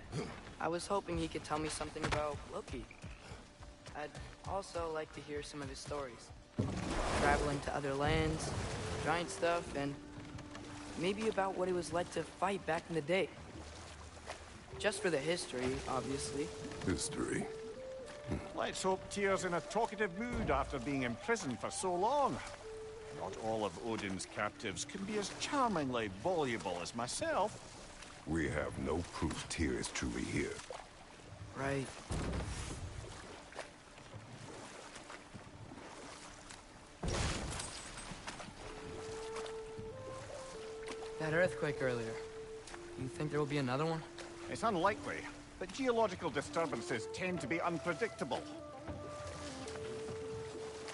I was hoping he could tell me something about Loki. I'd also like to hear some of his stories. Traveling to other lands, giant stuff, and maybe about what it was like to fight back in the day. Just for the history, obviously. History. Let's hope Tyr's in a talkative mood after being imprisoned for so long. Not all of Odin's captives can be as charmingly voluble as myself. We have no proof Tyr is truly here. Right. That earthquake earlier. You think there will be another one? It's unlikely, but geological disturbances tend to be unpredictable.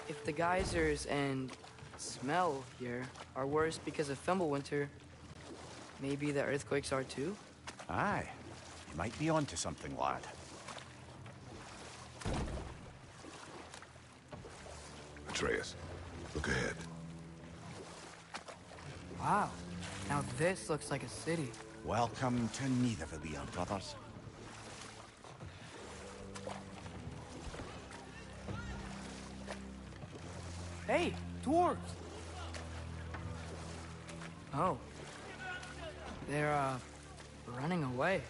If the geysers and smell here are worse because of Fimbulwinter, maybe the earthquakes are too? Aye, you might be onto something, lad. Atreus, look ahead. Wow. Now this looks like a city. Welcome to Nidavellir, brothers. Hey, dwarves! Oh. They're, running away.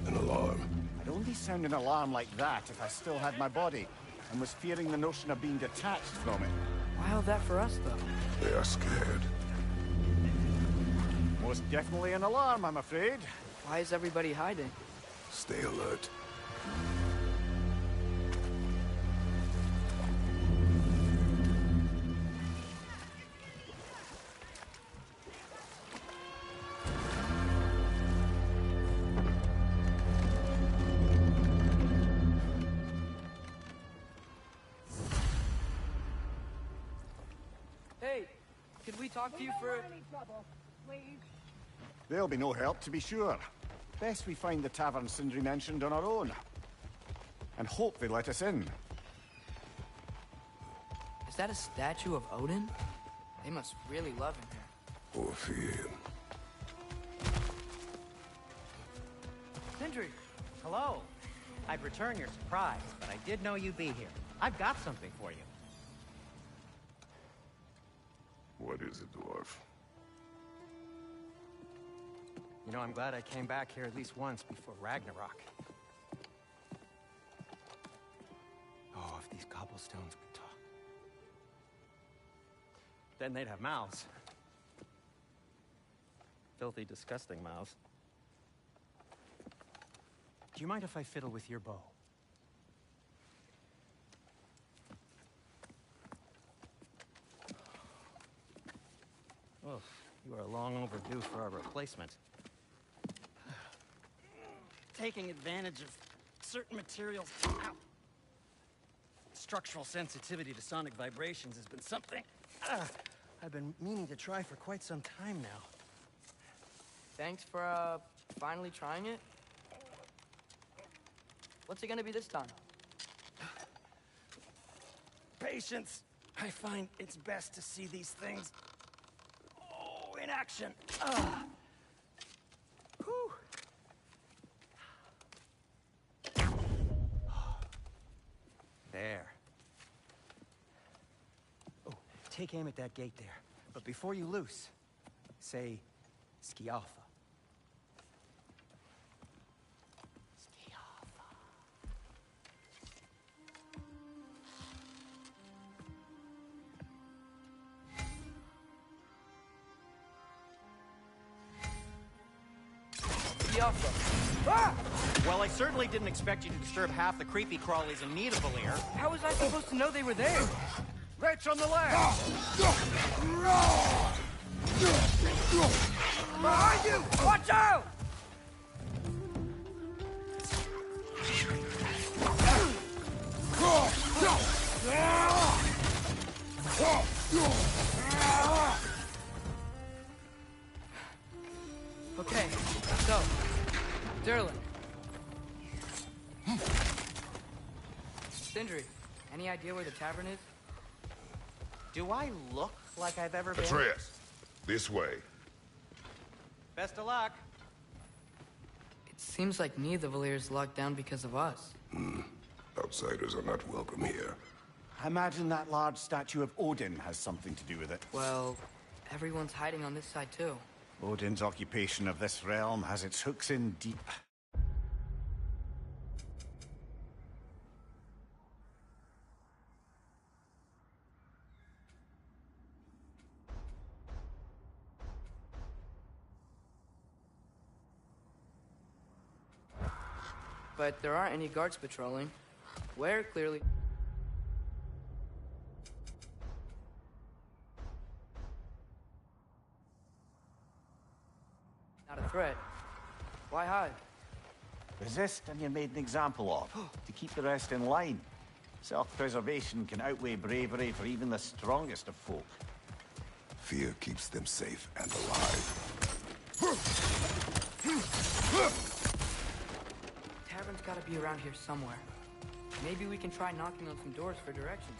An alarm. I'd only sound an alarm like that if I still had my body, and was fearing the notion of being detached from it. Wild that for us, though. They are scared. Most definitely an alarm, I'm afraid. Why is everybody hiding? Stay alert. Hey, could we talk to you for... There'll be no help, to be sure. Best we find the tavern Sindri mentioned on our own. And hope they let us in. Is that a statue of Odin? They must really love him here. Or fear him. Sindri, hello. I'd return your surprise, but I did know you'd be here. I've got something for you. What is it, dwarf? You know, I'm glad I came back here at least once before Ragnarok. Oh, if these cobblestones could talk. Then they'd have mouths. Filthy, disgusting mouths. Do you mind if I fiddle with your bow? Oh, you are long overdue for a replacement. Taking advantage of certain materials. Ow. Structural sensitivity to sonic vibrations has been something I've been meaning to try for quite some time now. Thanks for, finally trying it. What's it gonna be this time? Patience. I find it's best to see these things, in action. Whew. There. Oh, take aim at that gate there. But before you loose, say, Skialfa. off from? Ah! Well, I certainly didn't expect you to disturb half the creepy crawlies in need of Valir. How was I supposed to know they were there? Wretch on the left! Behind you! Watch out! Okay, so, Derlin. Sindri, any idea where the tavern is? Do I look like I've ever been? Atreus, this way. Best of luck. It seems like neither Valir's locked down because of us. Outsiders are not welcome here. I imagine that large statue of Odin has something to do with it. Well, everyone's hiding on this side too. Odin's occupation of this realm has its hooks in deep. But there aren't any guards patrolling. Where, clearly... not a threat. Why hide? Resist and you're made an example of, to keep the rest in line. Self-preservation can outweigh bravery for even the strongest of folk. Fear keeps them safe and alive. Tavern's gotta be around here somewhere. Maybe we can try knocking on some doors for directions.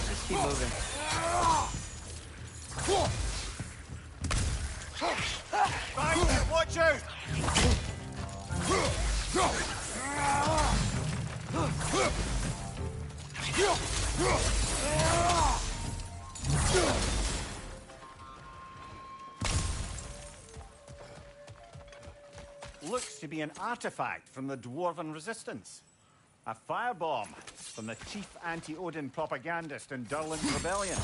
Just keep moving. Right, watch out! Looks to be an artifact from the Dwarven Resistance. A firebomb from the chief anti-Odin propagandist in Durlin's rebellion.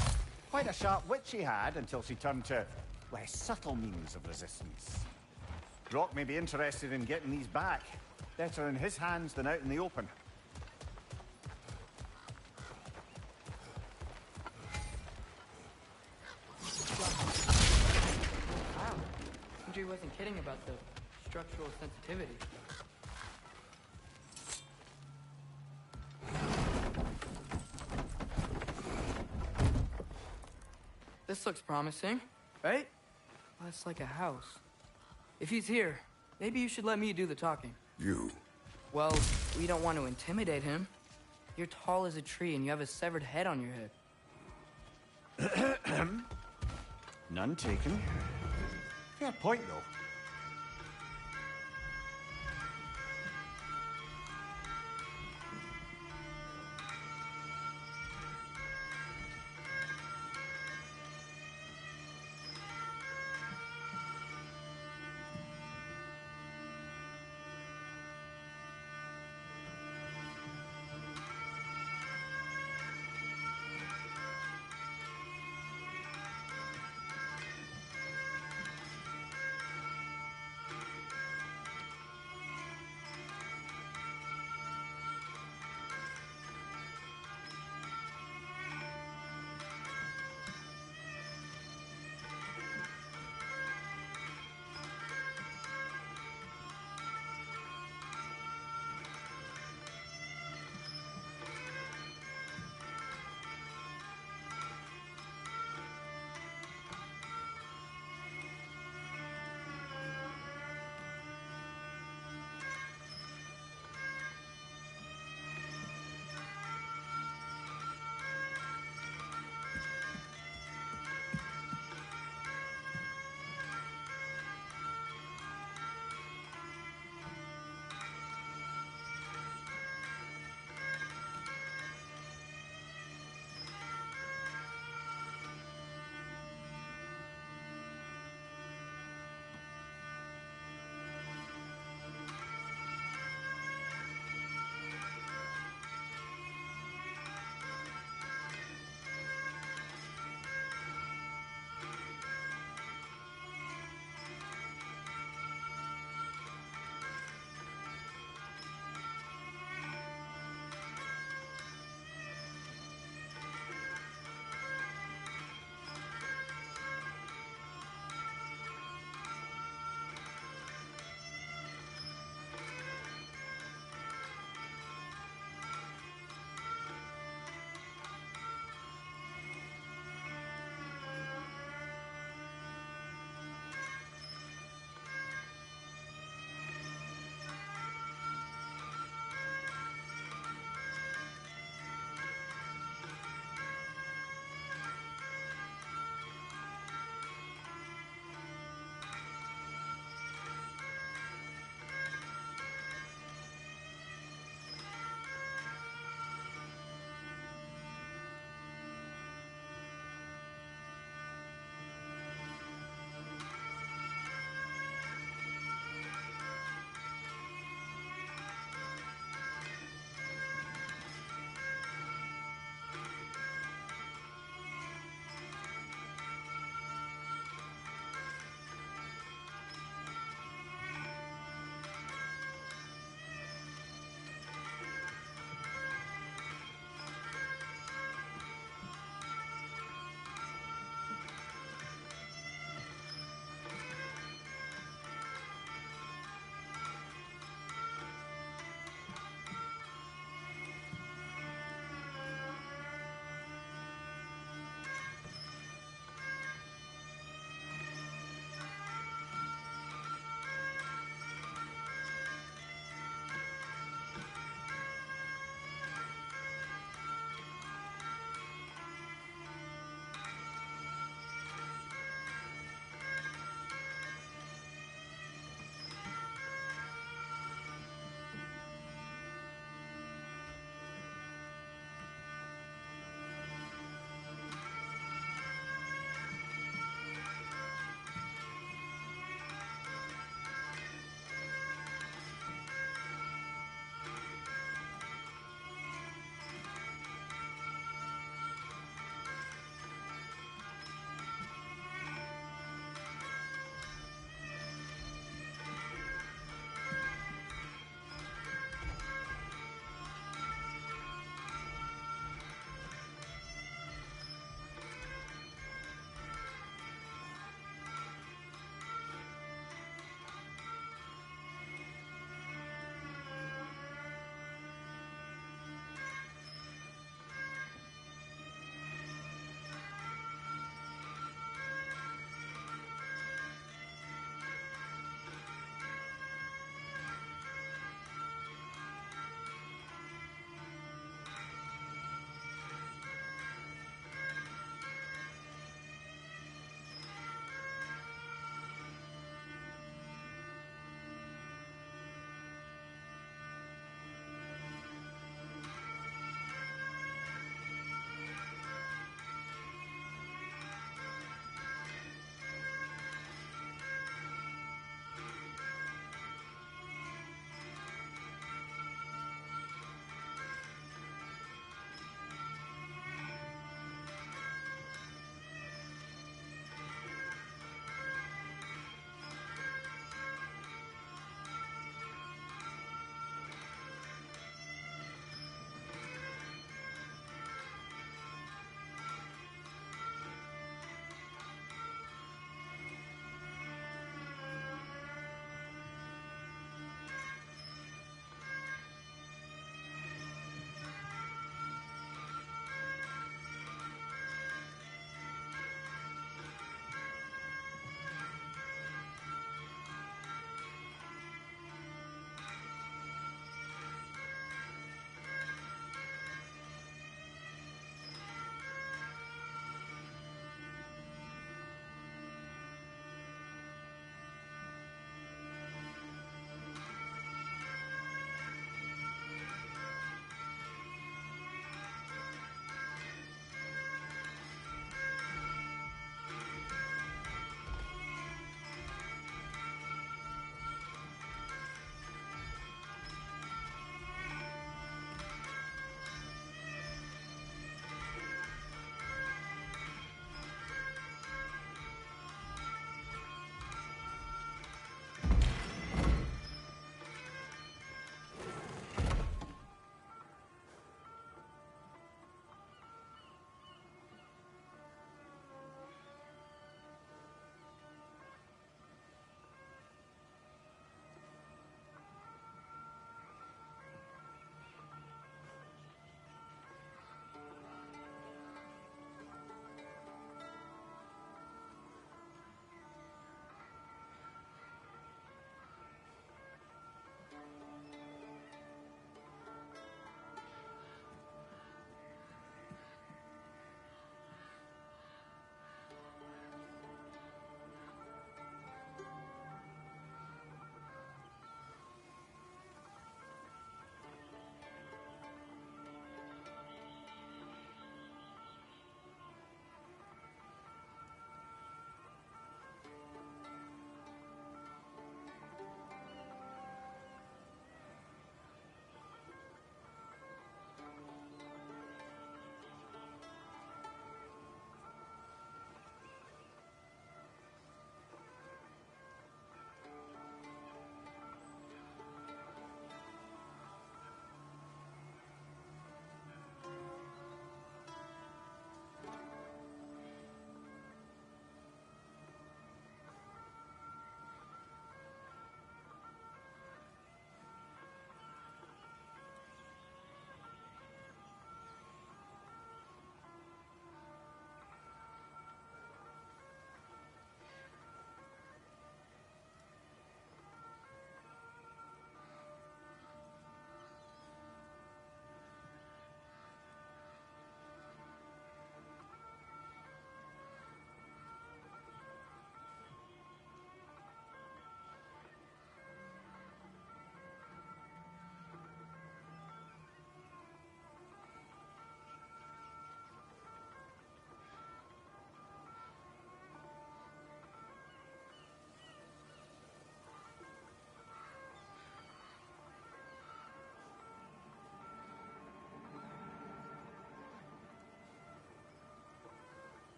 Quite a sharp wit she had until she turned to less subtle means of resistance. Brock may be interested in getting these back. Better in his hands than out in the open. Wow. Sindri wasn't kidding about the structural sensitivity. This looks promising, right? Well, it's like a house. If he's here, maybe you should let me do the talking. You. Well, we don't want to intimidate him. You're tall as a tree and you have a severed head on your head. None taken. Fair point, though.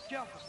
Careful.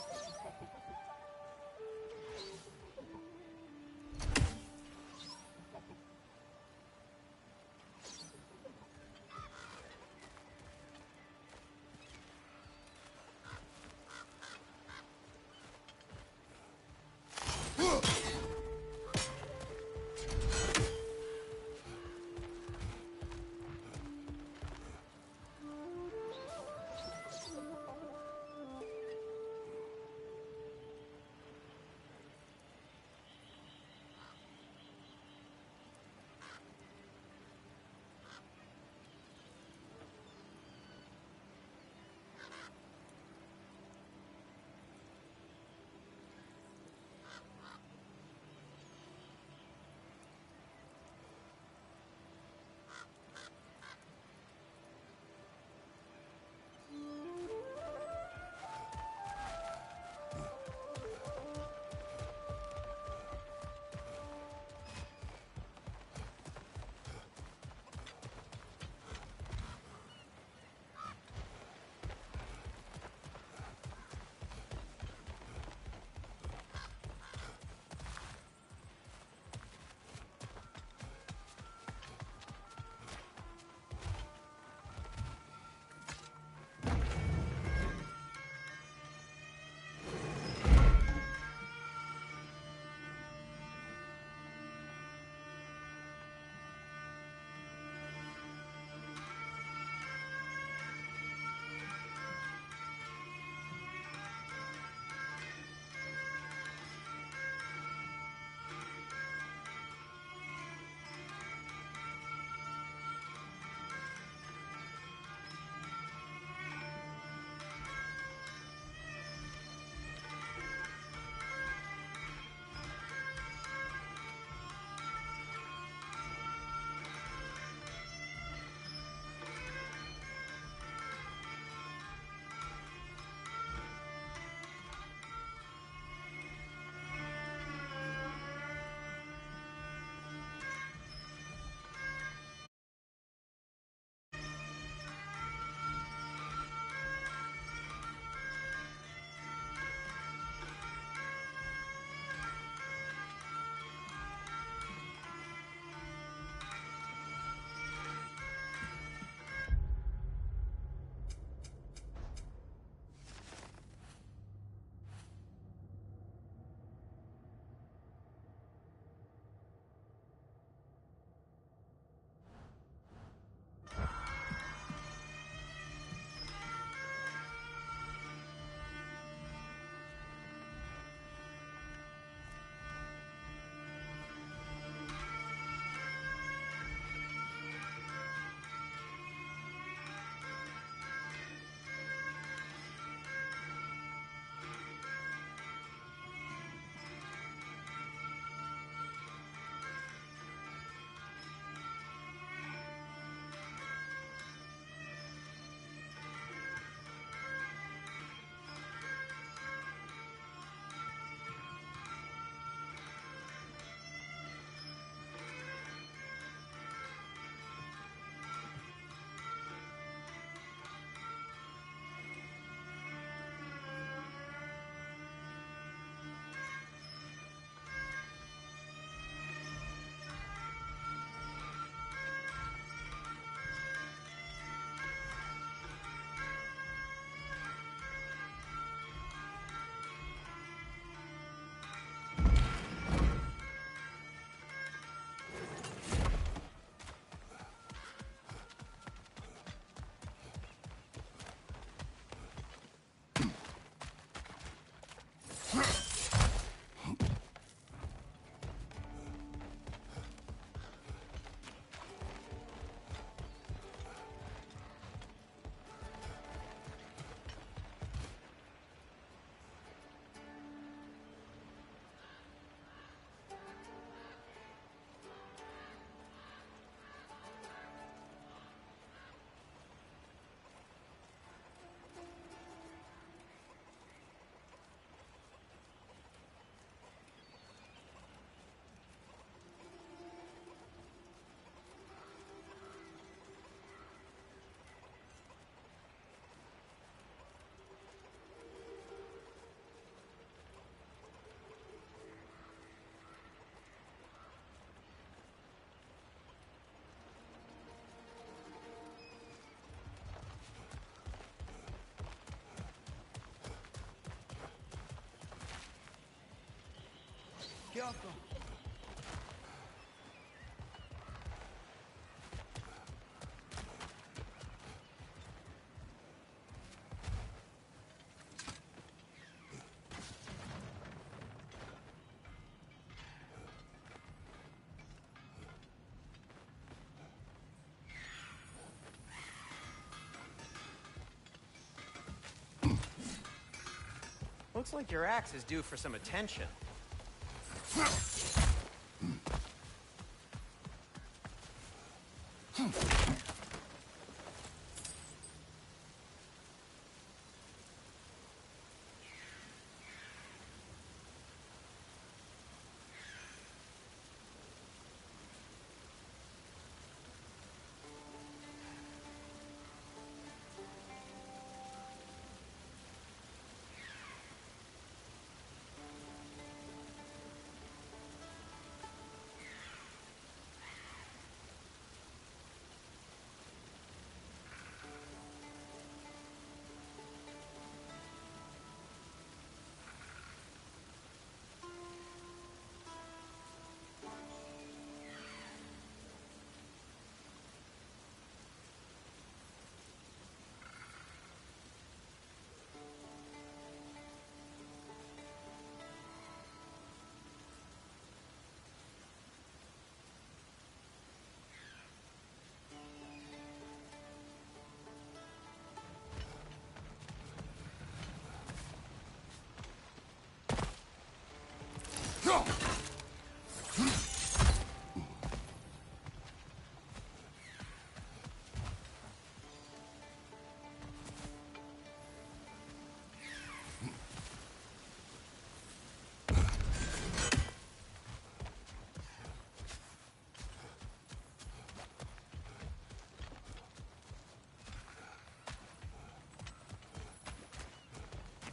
Looks like your axe is due for some attention.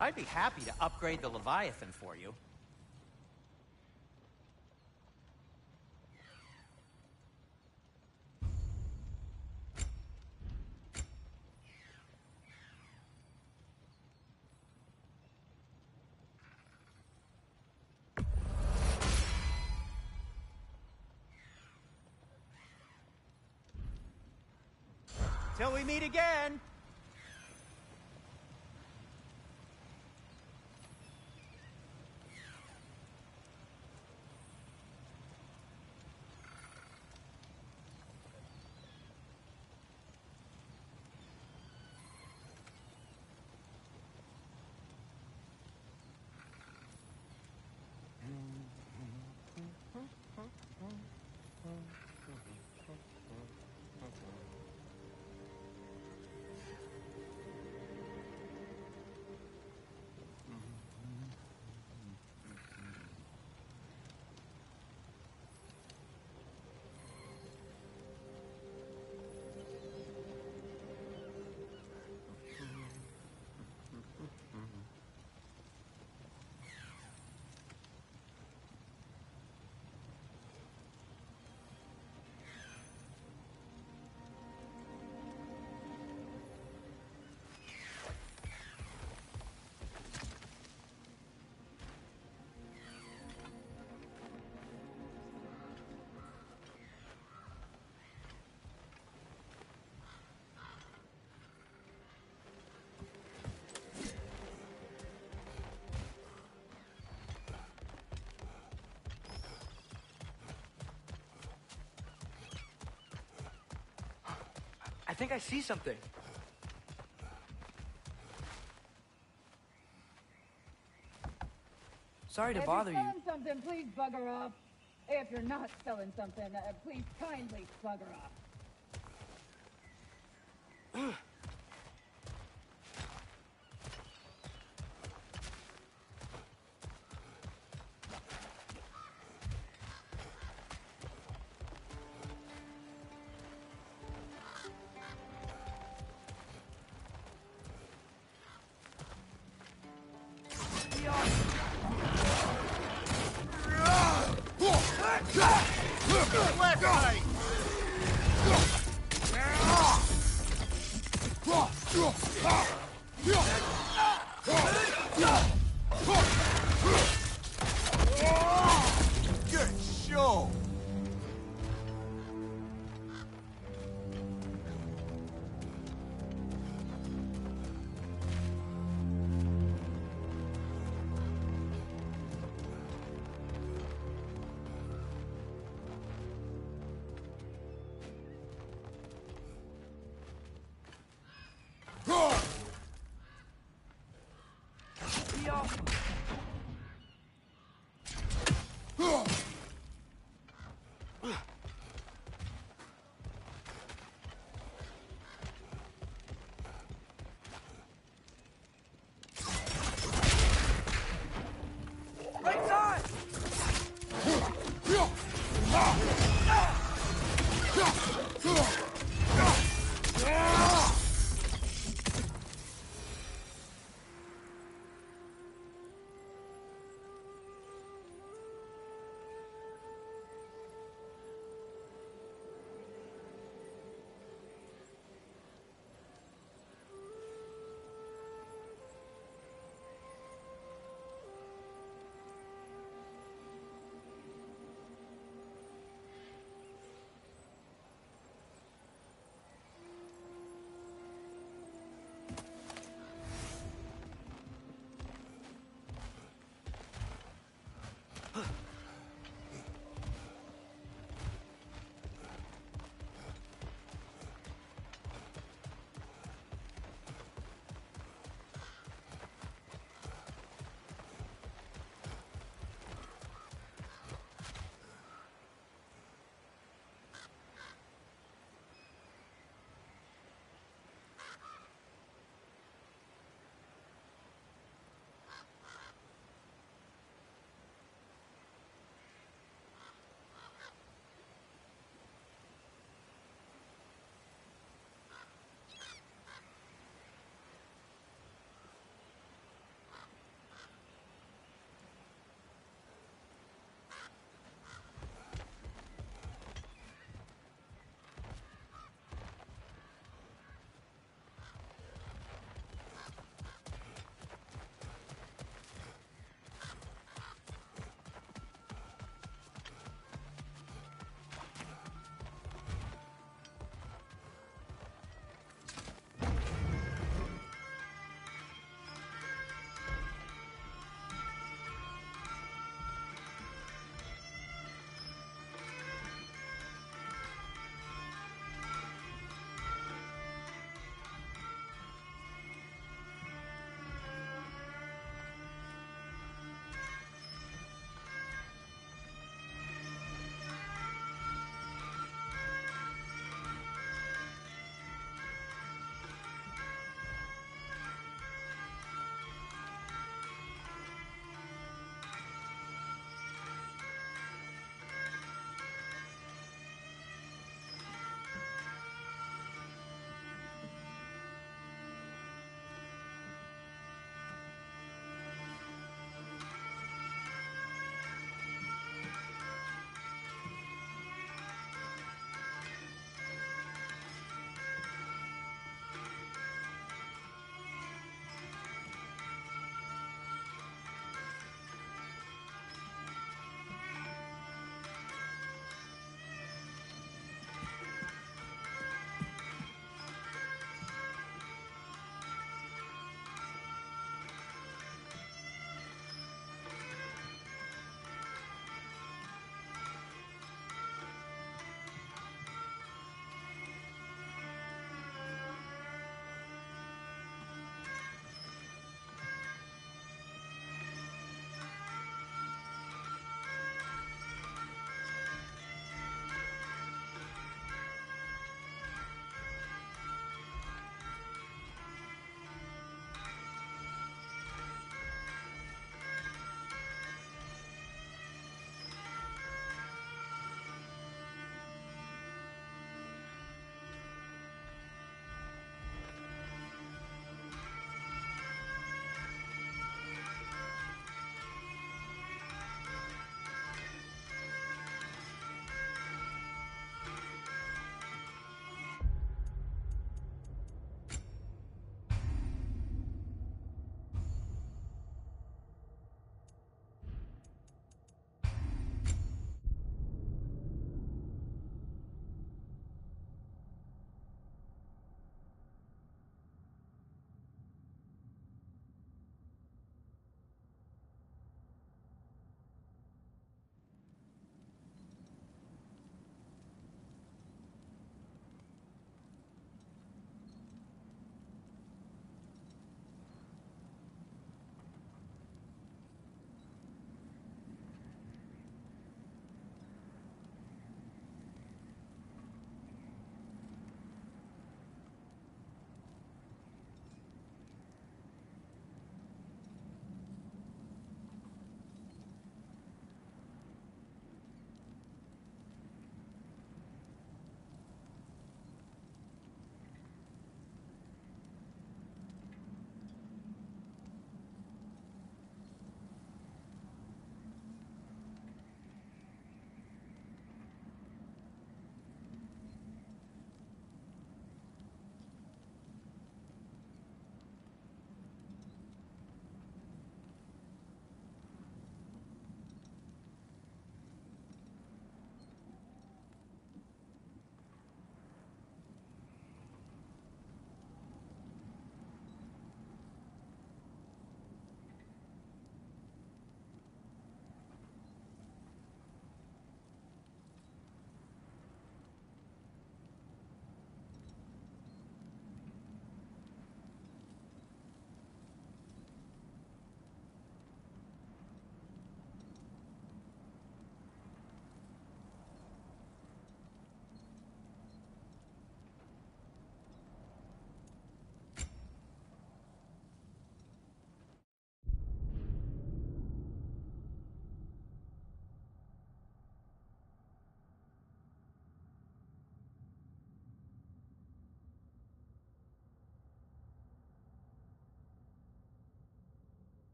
I'd be happy to upgrade the Leviathan for you. Till we meet again! I think I see something. Sorry to bother you. If you're selling something, please bugger off. If you're not selling something, please kindly bugger off. Left, right!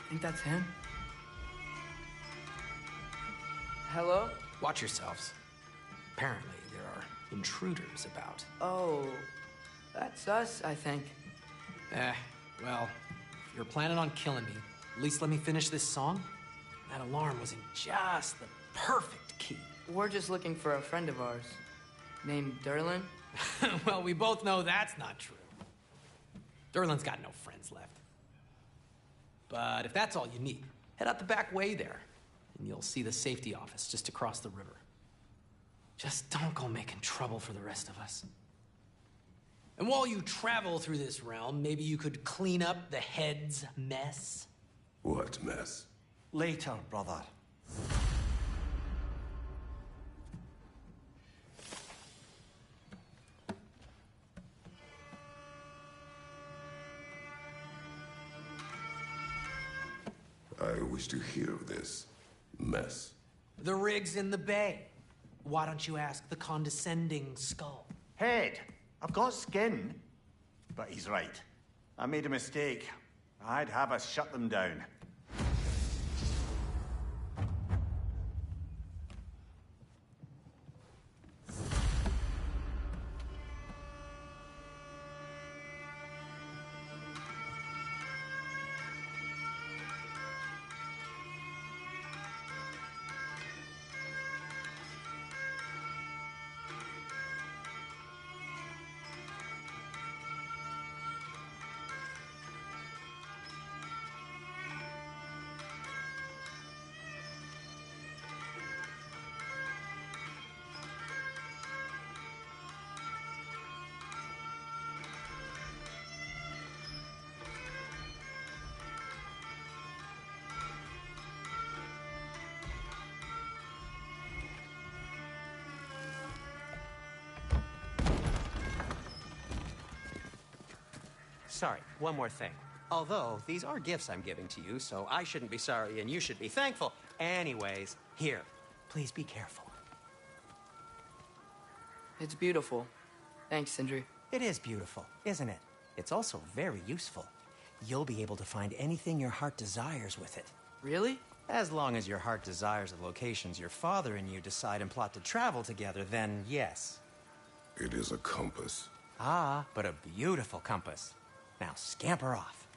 Think that's him? Hello? Watch yourselves. Apparently, there are intruders about. Oh, that's us, I think. Well, if you're planning on killing me, at least let me finish this song. That alarm was in just the perfect key. We're just looking for a friend of ours, named Derlin. Well, we both know that's not true. Derlin's got no friends left. But if that's all you need, head out the back way there, and you'll see the safety office just across the river. Just don't go making trouble for the rest of us. And while you travel through this realm, maybe you could clean up the head's mess? What mess? Later, brother. I wish to hear of this mess. The rig's in the bay. Why don't you ask the condescending skull? Head, I've got skin. But he's right. I made a mistake. I'd have us shut them down. Sorry, one more thing. Although, these are gifts I'm giving to you, so I shouldn't be sorry and you should be thankful. Anyways, here, please be careful. It's beautiful. Thanks, Sindri. It is beautiful, isn't it? It's also very useful. You'll be able to find anything your heart desires with it. Really? As long as your heart desires the locations your father and you decide and plot to travel together, then yes. It is a compass. Ah, but a beautiful compass. Now scamper off.